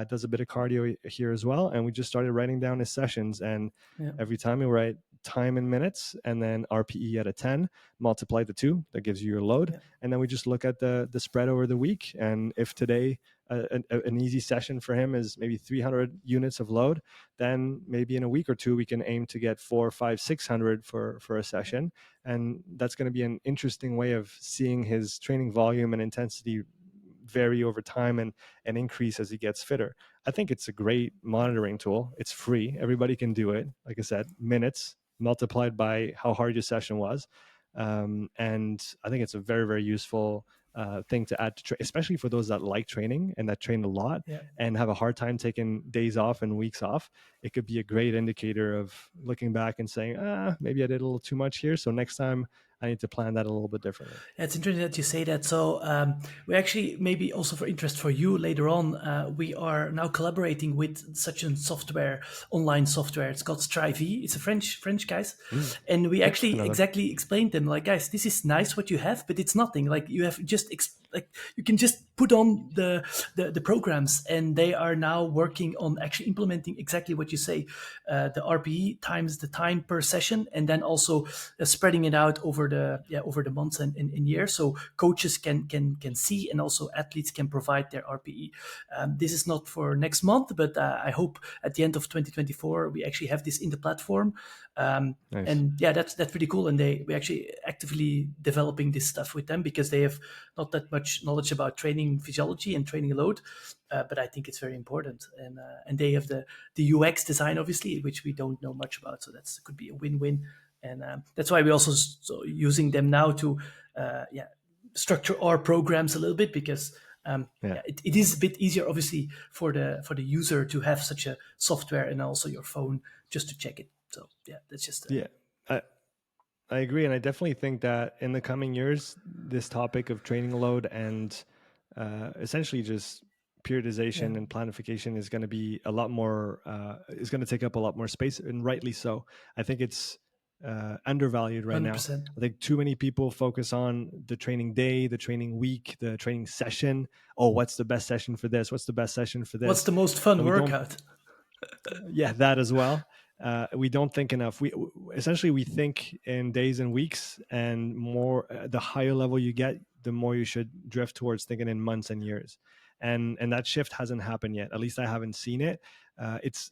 does a bit of cardio here as well, and we just started writing down his sessions. And every time we write time in minutes and then RPE at a 10, multiply the 2, that gives you your load. And then we just look at the spread over the week. And if today an easy session for him is maybe 300 units of load, then maybe in a week or two we can aim to get 400, 500, 600 for a session. And that's going to be an interesting way of seeing his training volume and intensity vary over time and increase as he gets fitter. I think it's a great monitoring tool. It's free. Everybody can do it. Like I said, minutes multiplied by how hard your session was. And I think it's a very, very useful thing to add to especially for those that like training and that train a lot and have a hard time taking days off and weeks off. It could be a great indicator of looking back and saying, maybe I did a little too much here, so next time I need to plan that a little bit differently. It's interesting that you say that. So we actually, maybe also for interest for you later on, we are now collaborating with such a software, online software. It's called Strivey. It's a French guys. And we actually exactly explained them, like, guys, this is nice what you have, but it's nothing. Like you have just like you can just put on the programs, and they are now working on actually implementing exactly what you say, the RPE times the time per session, and then also spreading it out over the months and years, so coaches can see, and also athletes can provide their RPE. This is not for next month, but I hope at the end of 2024 we actually have this in the platform. Nice. And that's pretty cool. And we actually actively developing this stuff with them, because they have not that much knowledge about training physiology and training load, but I think it's very important. And they have the UX design, obviously, which we don't know much about, so that could be a win-win. And that's why we're also using them now to structure our programs a little bit, because it is a bit easier, obviously, for the user to have such a software and also your phone just to check it. So that's just I agree, and I definitely think that in the coming years, this topic of training load and essentially just periodization and planification is going to be a lot more. Is going to take up a lot more space, and rightly so. I think it's undervalued right 100%. Now. I think too many people focus on the training day, the training week, the training session. Oh, what's the best session for this? What's the best session for this? What's the most fun workout? That as well. We don't think enough. We think in days and weeks, and more. The higher level you get, the more you should drift towards thinking in months and years. And that shift hasn't happened yet. At least I haven't seen it. It's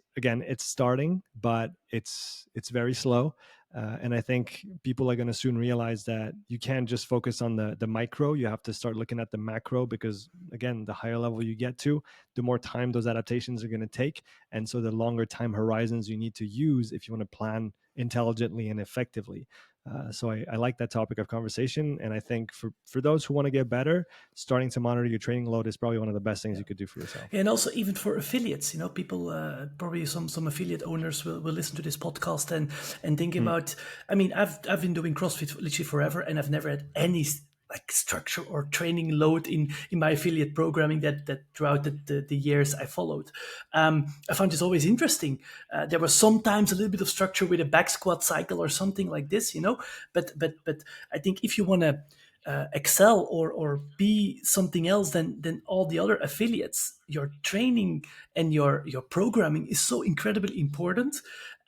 starting, but it's very slow. And I think people are going to soon realize that you can't just focus on the micro. You have to start looking at the macro, because again, the higher level you get to, the more time those adaptations are going to take. And so the longer time horizons you need to use if you want to plan intelligently and effectively. So I like that topic of conversation. And I think for those who want to get better, starting to monitor your training load is probably one of the best things you could do for yourself. And also even for affiliates, people, probably some affiliate owners will listen to this podcast and think about, I mean, I've been doing CrossFit literally forever, and I've never had any like structure or training load in my affiliate programming that throughout the years I followed. I found this always interesting. There was sometimes a little bit of structure with a back squat cycle or something like this, but I think if you want to excel or be something else than all the other affiliates, your training and your programming is so incredibly important.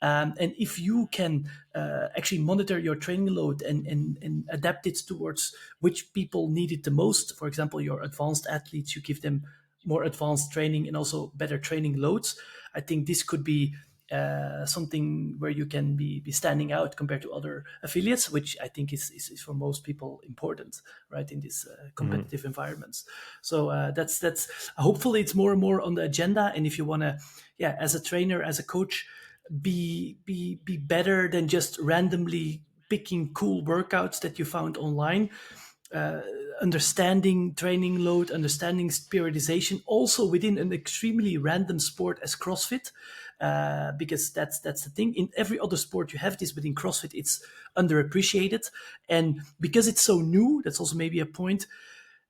And if you can actually monitor your training load and adapt it towards which people need it the most, for example, your advanced athletes, you give them more advanced training and also better training loads. I think this could be something where you can be standing out compared to other affiliates, which I think is for most people important, right, in these competitive environments. So that's hopefully it's more and more on the agenda. And if you want to, yeah, as a trainer, as a coach, be better than just randomly picking cool workouts that you found online. Understanding training load, understanding periodization, also within an extremely random sport as CrossFit, because that's the thing. In every other sport you have this, but in CrossFit it's underappreciated, and because it's so new, that's also maybe a point.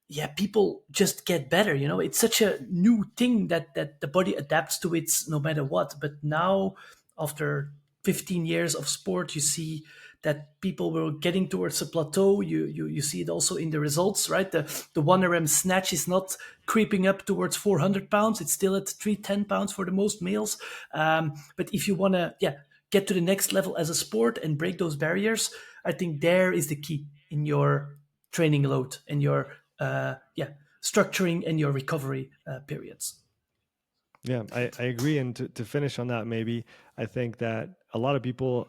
Yeah, people just get better. It's such a new thing that the body adapts to it no matter what. But now, after 15 years of sport, you see that people were getting towards a plateau. You see it also in the results, right? The 1 RM snatch is not creeping up towards 400 pounds. It's still at 310 pounds for the most males. But if you want to, get to the next level as a sport and break those barriers, I think there is the key in your training load and your structuring and your recovery periods. Yeah, I agree. And to finish on that, maybe I think that a lot of people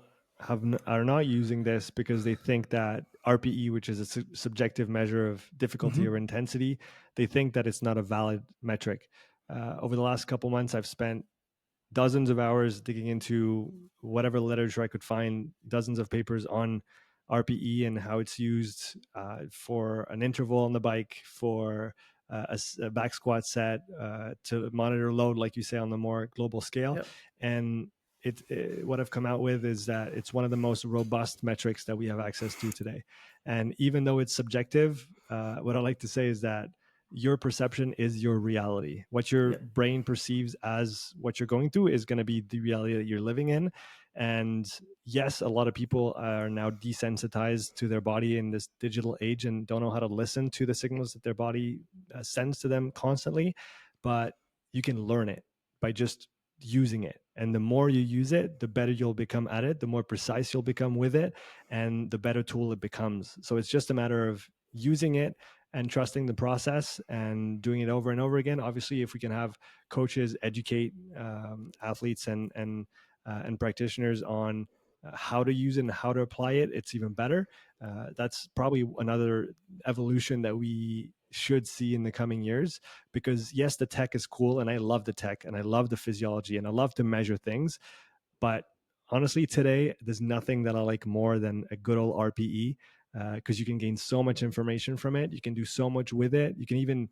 are not using this because they think that RPE, which is a subjective measure of difficulty or intensity, they think that it's not a valid metric. Over the last couple months, I've spent dozens of hours digging into whatever literature I could find, dozens of papers on RPE and how it's used for an interval on the bike, for a back squat set, to monitor load, like you say, on the more global scale. Yep. And what I've come out with is that it's one of the most robust metrics that we have access to today. And even though it's subjective, what I like to say is that your perception is your reality. What your brain perceives as what you're going through is going to be the reality that you're living in. And yes, a lot of people are now desensitized to their body in this digital age and don't know how to listen to the signals that their body sends to them constantly. But you can learn it by just using it. And the more you use it, the better you'll become at it, the more precise you'll become with it, and the better tool it becomes. So it's just a matter of using it and trusting the process and doing it over and over again. Obviously, if we can have coaches educate athletes and practitioners on how to use it and how to apply it, it's even better. That's probably another evolution that we should see in the coming years, because yes, the tech is cool and I love the tech and I love the physiology and I love to measure things. But honestly, today, there's nothing that I like more than a good old RPE, because you can gain so much information from it. You can do so much with it. You can even,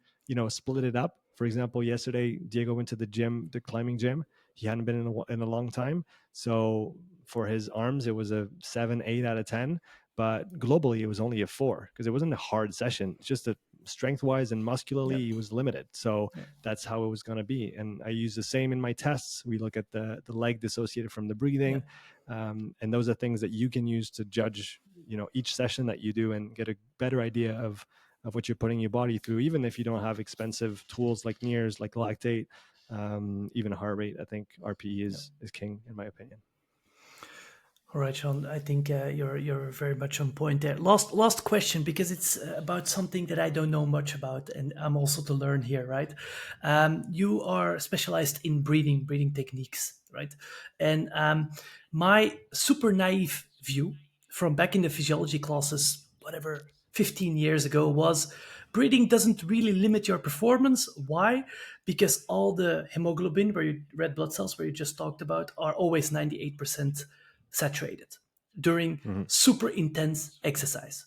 split it up. For example, yesterday, Diego went to the gym, the climbing gym. He hadn't been in a long time. So for his arms, it was a 7, 8 out of 10. But globally, it was only a 4 because it wasn't a hard session. It's just that strength-wise and muscularly, he was limited. So that's how it was going to be. And I use the same in my tests. We look at the leg dissociated from the breathing. And those are things that you can use to judge, each session that you do and get a better idea of what you're putting your body through, even if you don't have expensive tools like NIRS, like lactate, even heart rate. I think RPE is king, in my opinion. All right, Sean. I think you're very much on point there. Last question, because it's about something that I don't know much about, and I'm also to learn here, right? You are specialized in breathing techniques, right? And my super naive view from back in the physiology classes, whatever, 15 years ago, was breathing doesn't really limit your performance. Why? Because all the hemoglobin, red blood cells, where you just talked about, are always 98% saturated during super intense exercise.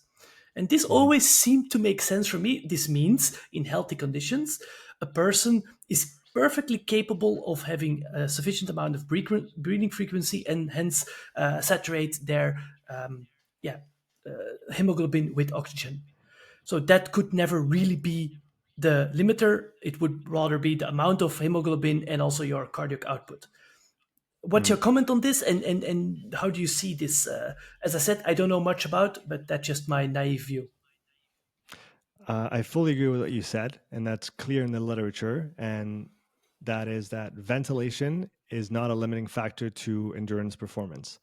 And this always seemed to make sense for me. This means in healthy conditions, a person is perfectly capable of having a sufficient amount of breathing frequency and hence saturate their hemoglobin with oxygen. So that could never really be the limiter. It would rather be the amount of hemoglobin and also your cardiac output. What's your comment on this, and how do you see this? As I said, I don't know much about, but that's just my naive view. I fully agree with what you said, and that's clear in the literature. And that is that ventilation is not a limiting factor to endurance performance.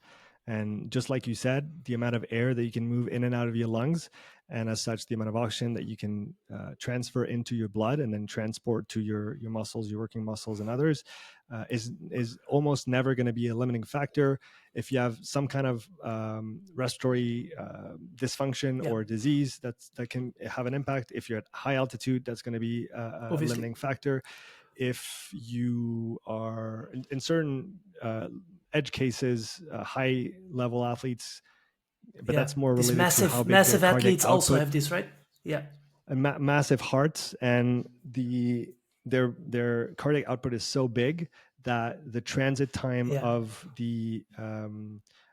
And just like you said, the amount of air that you can move in and out of your lungs, and as such, the amount of oxygen that you can transfer into your blood and then transport to your muscles, your working muscles, and others, is almost never going to be a limiting factor. If you have some kind of respiratory dysfunction or disease, that can have an impact. If you're at high altitude, that's going to be a limiting factor. If you are in certain edge cases, high level athletes, but that's more These related to how big their massive cardiac athletes also output, have this, right? Yeah. massive hearts, and their cardiac output is so big that the transit time of the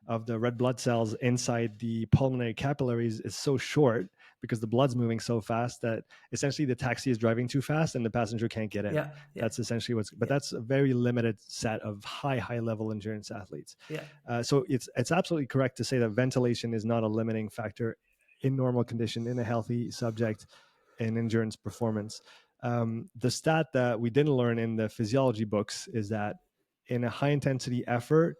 red blood cells inside the pulmonary capillaries is so short, because the blood's moving so fast that essentially the taxi is driving too fast and the passenger can't get in. That's essentially but that's a very limited set of high level endurance athletes. So it's absolutely correct to say that ventilation is not a limiting factor in normal condition in a healthy subject in endurance performance. The stat that we didn't learn in the physiology books is that in a high intensity effort,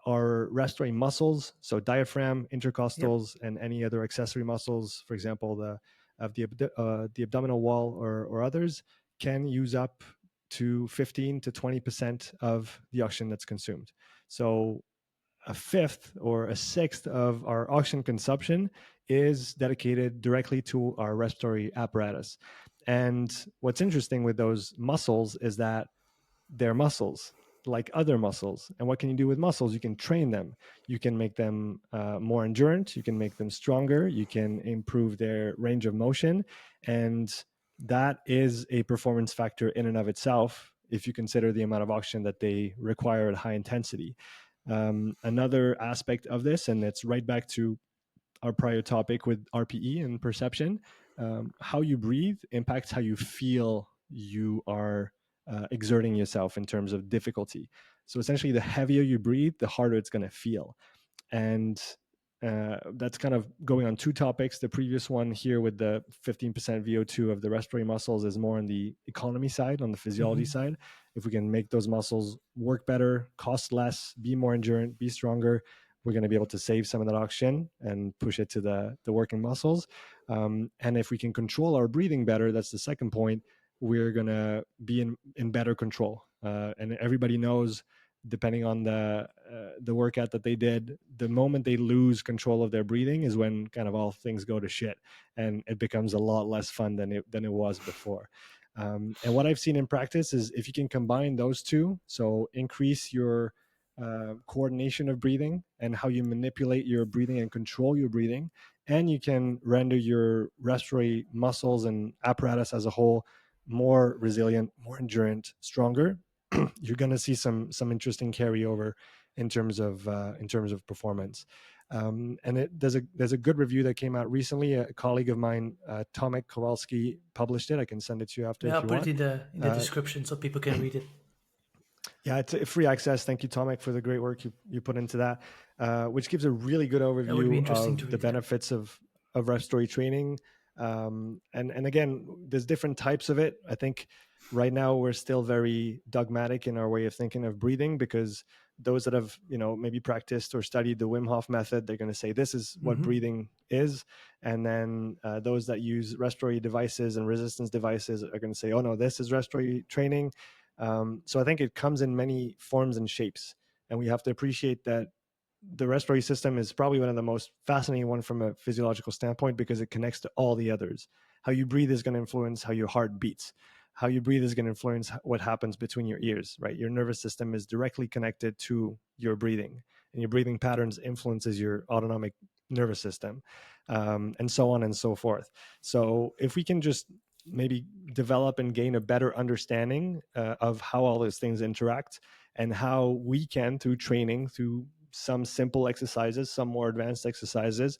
our respiratory muscles, so diaphragm, intercostals, and any other accessory muscles, for example, the abdominal wall or others, can use up to 15 to 20% of the oxygen that's consumed. So a fifth or a sixth of our oxygen consumption is dedicated directly to our respiratory apparatus. And what's interesting with those muscles is that they're muscles like other muscles. And what can you do with muscles? You can train them. You can make them more endurant. You can make them stronger. You can improve their range of motion. And that is a performance factor in and of itself, if you consider the amount of oxygen that they require at high intensity. Another aspect of this, and it's right back to our prior topic with RPE and perception, how you breathe impacts how you feel you are exerting yourself in terms of difficulty. So essentially, the heavier you breathe, the harder it's going to feel. And that's kind of going on two topics. The previous one here with the 15% VO2 of the respiratory muscles is more on the economy side, on the physiology side. If we can make those muscles work better, cost less, be more endurant, be stronger, we're going to be able to save some of that oxygen and push it to the working muscles. And if we can control our breathing better, that's the second point, we're going to be in better control. And everybody knows, depending on the workout that they did, the moment they lose control of their breathing is when kind of all things go to shit, and it becomes a lot less fun than it was before. And what I've seen in practice is if you can combine those two, so increase your coordination of breathing and how you manipulate your breathing and control your breathing, and you can render your respiratory muscles and apparatus as a whole more resilient, more endurant, stronger, you're going to see some interesting carryover in terms of performance. And there's a good review that came out recently. A colleague of mine, Tomek Kowalski, published it. I can send it to you after if you put want. it in the description so people can read it. Yeah, it's a free access. Thank you, Tomek, for the great work you put into that, which gives a really good overview of the benefits of respiratory training. And again, there's different types of it. I think right now we're still very dogmatic in our way of thinking of breathing, because those that have maybe practiced or studied the Wim Hof method, they're going to say this is what breathing is, and then those that use respiratory devices and resistance devices are going to say, oh no, this is respiratory training. So I think it comes in many forms and shapes, and we have to appreciate that the respiratory system is probably one of the most fascinating one from a physiological standpoint, because it connects to all the others. How you breathe is going to influence how your heart beats. How you breathe is going to influence what happens between your ears, right? Your nervous system is directly connected to your breathing, and your breathing patterns influences your autonomic nervous system, and so on and so forth. So if we can just maybe develop and gain a better understanding of how all those things interact, and how we can, through training, through some simple exercises, some more advanced exercises,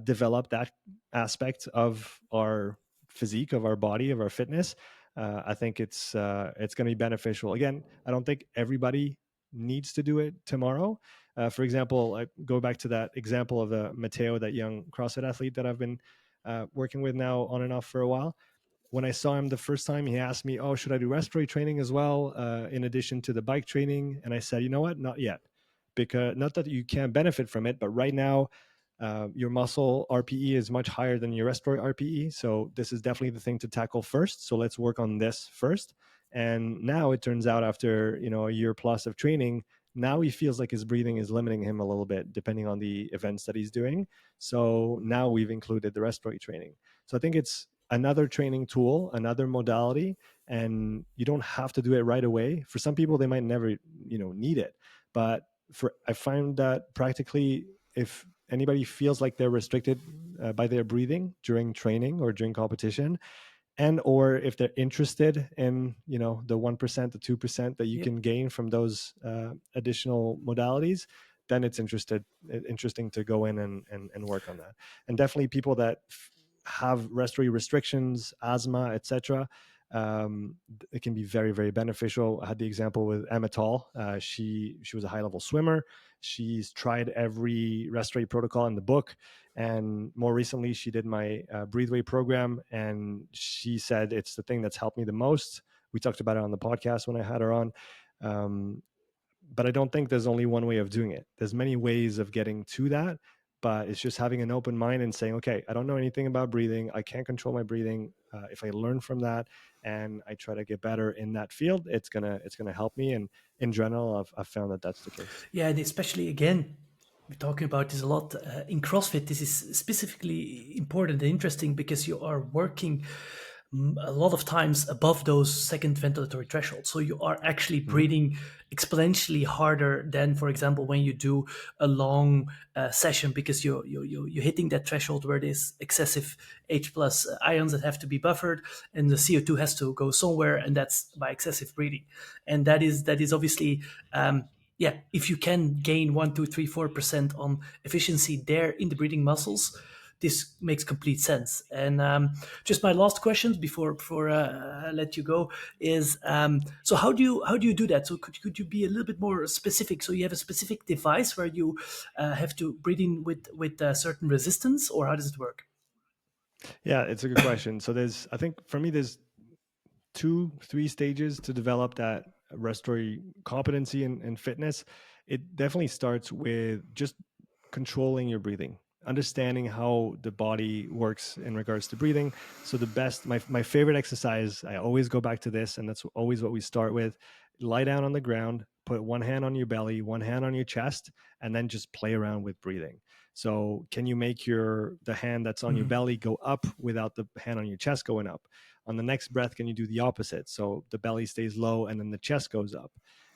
develop that aspect of our physique, of our body, of our fitness, I think it's going to be beneficial. Again, I don't think everybody needs to do it tomorrow. For example, I go back to that example of Matteo, that young CrossFit athlete that I've been working with now on and off for a while. When I saw him the first time, he asked me, "Oh, should I do respiratory training as well, in addition to the bike training?" And I said, "You know what? Not yet, because not that you can't benefit from it, but right now, your muscle RPE is much higher than your respiratory RPE. So this is definitely the thing to tackle first. So let's work on this first." And now it turns out, after a year plus of training, now he feels like his breathing is limiting him a little bit, depending on the events that he's doing. So now we've included the respiratory training. So I think it's another training tool, another modality, and you don't have to do it right away. For some people, they might never, need it. But I find that practically, if anybody feels like they're restricted by their breathing during training or during competition, and or if they're interested in the 1%, the 2% that you can gain from those additional modalities, then it's interesting to go in and work on that. And definitely people that have respiratory restrictions, asthma, etc., it can be very, very beneficial. I had the example with Emma Tall. She was a high level swimmer. She's tried every respiratory protocol in the book, and more recently she did my Breatheway program, and she said it's the thing that's helped me the most. We talked about it on the podcast when I had her on. But I don't think there's only one way of doing it. There's many ways of getting to that, but it's just having an open mind and saying, okay, I don't know anything about breathing. I can't control my breathing. If I learn from that and I try to get better in that field, it's gonna help me. And in general, I've found that that's the case. Yeah, and especially, again, we're talking about this a lot in CrossFit. This is specifically important and interesting because you are working a lot of times above those second ventilatory thresholds. So you are actually breathing exponentially harder than, for example, when you do a long session, because you're hitting that threshold where there's excessive H plus ions that have to be buffered, and the CO2 has to go somewhere, and that's by excessive breathing. And that is obviously if you can gain 1, 2, 3, 4% on efficiency there in the breathing muscles, this makes complete sense. And just my last questions before I let you go is, so how do you do that? So could you be a little bit more specific? So you have a specific device where you have to breathe in with certain resistance, or how does it work? Yeah, it's a good question. So I think for me, there's 2-3 stages to develop that respiratory competency and fitness. It definitely starts with just controlling your breathing, understanding how the body works in regards to breathing. So my favorite exercise, I always go back to this, and that's always what we start with: lie down on the ground, put one hand on your belly, one hand on your chest, and then just play around with breathing. So can you make the hand that's on your belly go up without the hand on your chest going up? On the next breath, can you do the opposite? So the belly stays low and then the chest goes up.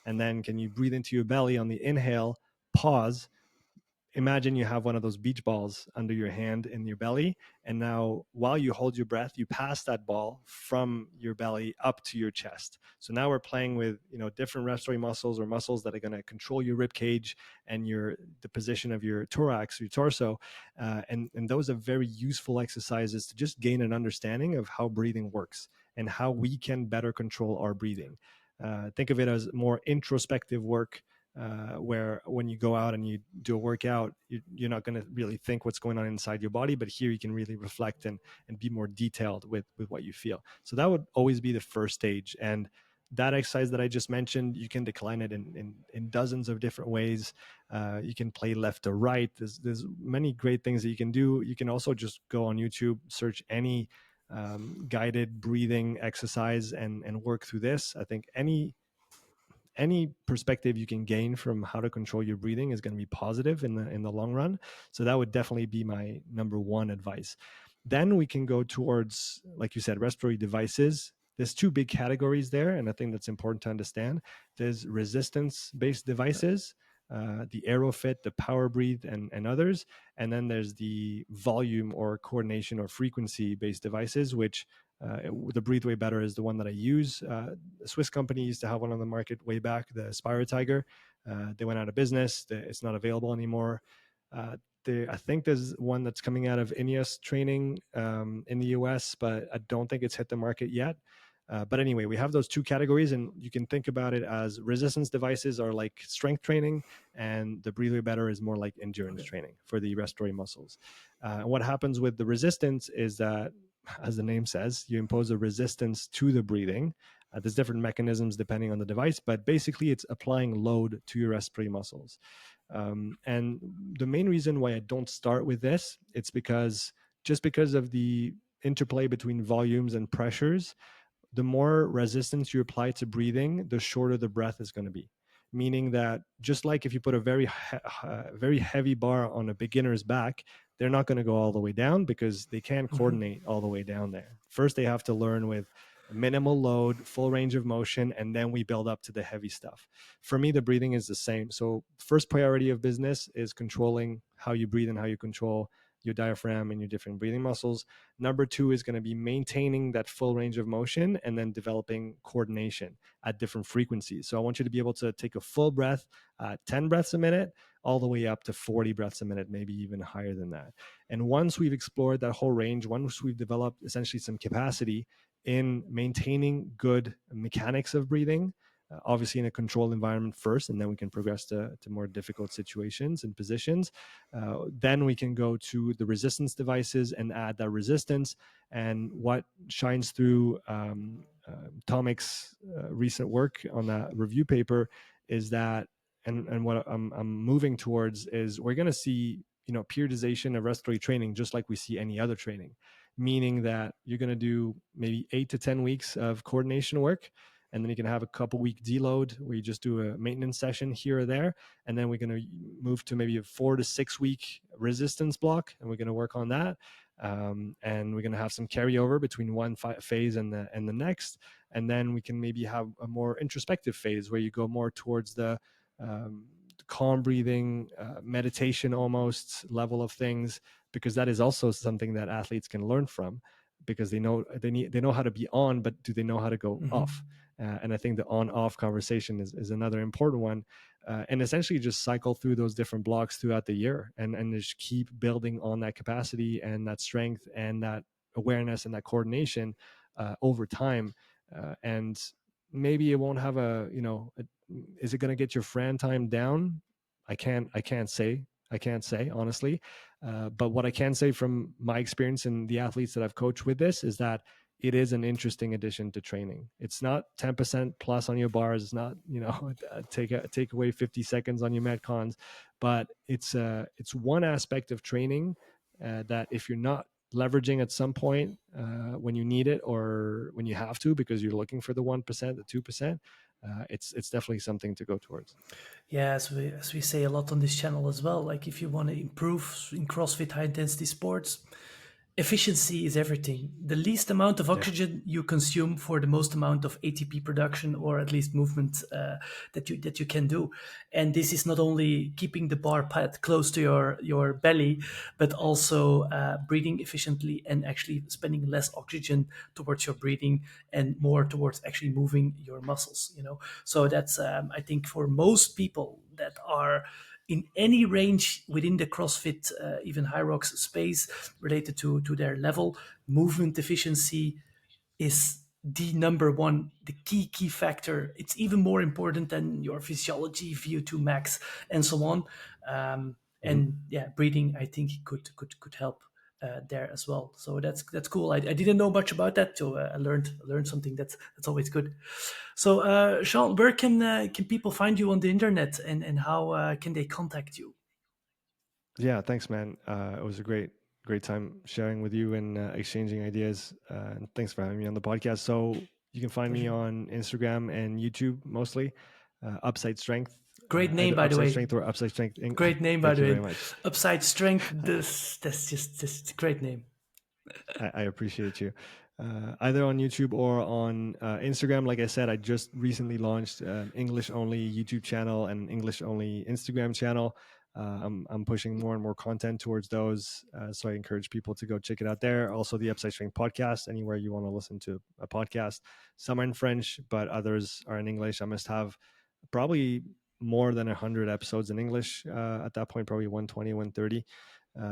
And then can you breathe into your belly on the inhale, pause, imagine you have one of those beach balls under your hand in your belly, and now while you hold your breath, you pass that ball from your belly up to your chest. So now we're playing with different respiratory muscles, or muscles that are going to control your rib cage and the position of your thorax, your torso, and those are very useful exercises to just gain an understanding of how breathing works and how we can better control our breathing. Think of it as more introspective work, where when you go out and you do a workout, you're not going to really think what's going on inside your body, but here you can really reflect and be more detailed with what you feel. So that would always be the first stage. And that exercise that I just mentioned, you can decline it in dozens of different ways. You can play left to right. There's many great things that you can do. You can also just go on YouTube, search any guided breathing exercise and work through this. I think any perspective you can gain from how to control your breathing is going to be positive in the long run. So that would definitely be my number one advice. Then we can go towards, like you said, respiratory devices. There's 2 big categories there, and I think that's important to understand. There's resistance-based devices, the Aerofit, the Power Breathe, and others. And then there's the volume or coordination or frequency-based devices, which the Breatheway Better is the one that I use. A Swiss company used to have one on the market way back, the Spiro Tiger. They went out of business. It's not available anymore. I think there's one that's coming out of NIRS training in the US, but I don't think it's hit the market yet. But anyway, we have those two categories, and you can think about it as resistance devices are like strength training, and the breather better is more like endurance training for the respiratory muscles. And what happens with the resistance is that, as the name says, you impose a resistance to the breathing. There's different mechanisms depending on the device, but basically it's applying load to your respiratory muscles. And the main reason why I don't start with this, it's because of the interplay between volumes and pressures. The more resistance you apply to breathing, the shorter the breath is going to be. Meaning that just like if you put a very heavy bar on a beginner's back, they're not going to go all the way down because they can't coordinate all the way down there. First, they have to learn with minimal load, full range of motion, and then we build up to the heavy stuff. For me, the breathing is the same. So first priority of business is controlling how you breathe and how you control your diaphragm and your different breathing muscles. Number two is going to be maintaining that full range of motion and then developing coordination at different frequencies. So I want you to be able to take a full breath, 10 breaths a minute, all the way up to 40 breaths a minute, maybe even higher than that. And once we've explored that whole range, once we've developed essentially some capacity in maintaining good mechanics of breathing, obviously in a controlled environment first, and then we can progress to more difficult situations and positions. Then we can go to the resistance devices and add that resistance. And what shines through Tomic's recent work on that review paper is that, and what I'm moving towards is we're going to see, periodization of respiratory training just like we see any other training, meaning that you're going to do maybe 8 to 10 weeks of coordination work, and then you can have a couple week deload where you just do a maintenance session here or there, and then we're going to move to maybe a 4 to 6 week resistance block, and we're going to work on that, and we're going to have some carryover between one phase and the next, and then we can maybe have a more introspective phase where you go more towards the calm breathing, meditation almost level of things, because that is also something that athletes can learn from, because they know how to be on, but do they know how to go off? And I think the on-off conversation is another important one. And essentially just cycle through those different blocks throughout the year and just keep building on that capacity and that strength and that awareness and that coordination over time. And maybe it won't have is it going to get your Fran time down? I can't say honestly. But what I can say from my experience and the athletes that I've coached with this is that it is an interesting addition to training. It's not 10% plus on your bars. It's not, take away 50 seconds on your metcons, but it's one aspect of training that if you're not leveraging at some point when you need it or when you have to, because you're looking for the 1%, the 2%, it's definitely something to go towards. Yeah, as we say a lot on this channel as well, like if you want to improve in CrossFit high intensity sports, efficiency is everything. The least amount of oxygen you consume for the most amount of ATP production, or at least movement that you can do. And this is not only keeping the bar pad close to your belly, but also breathing efficiently and actually spending less oxygen towards your breathing and more towards actually moving your muscles. So that's I think for most people that are in any range within the CrossFit, even High Rocks space related to their level, movement efficiency is the number one, the key factor. It's even more important than your physiology, VO2 max, and so on. And yeah, breathing, I think could help there as well. So that's cool. I didn't know much about that, so I learned something. That's always good. So Sean, where can people find you on the internet, and how can they contact you? Yeah, thanks, man. It was a great time sharing with you and exchanging ideas. And thanks for having me on the podcast. So you can find me on Instagram and YouTube mostly. Upside Strength. Great name, by the way. Upside Strength or Upside Strength. Great name, by the way. Thank you very much. Upside Strength. That's just a great name. I appreciate you. Either on YouTube or on Instagram. Like I said, I just recently launched an English-only YouTube channel and English-only Instagram channel. I'm pushing more and more content towards those, so I encourage people to go check it out there. Also, the Upside Strength podcast, anywhere you want to listen to a podcast. Some are in French, but others are in English. I must have probably more than 100 episodes in English at that point, probably 120, 130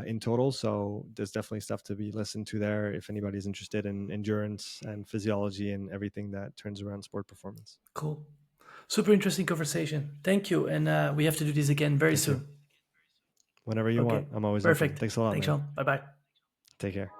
in total. So there's definitely stuff to be listened to there if anybody's interested in endurance and physiology and everything that turns around sport performance. Cool. Super interesting conversation. Thank you. And we have to do this again very Thank you. soon. Whenever you want. I'm always Perfect. open. Thanks a lot, Thanks, man. Sean. Bye-bye. Take care.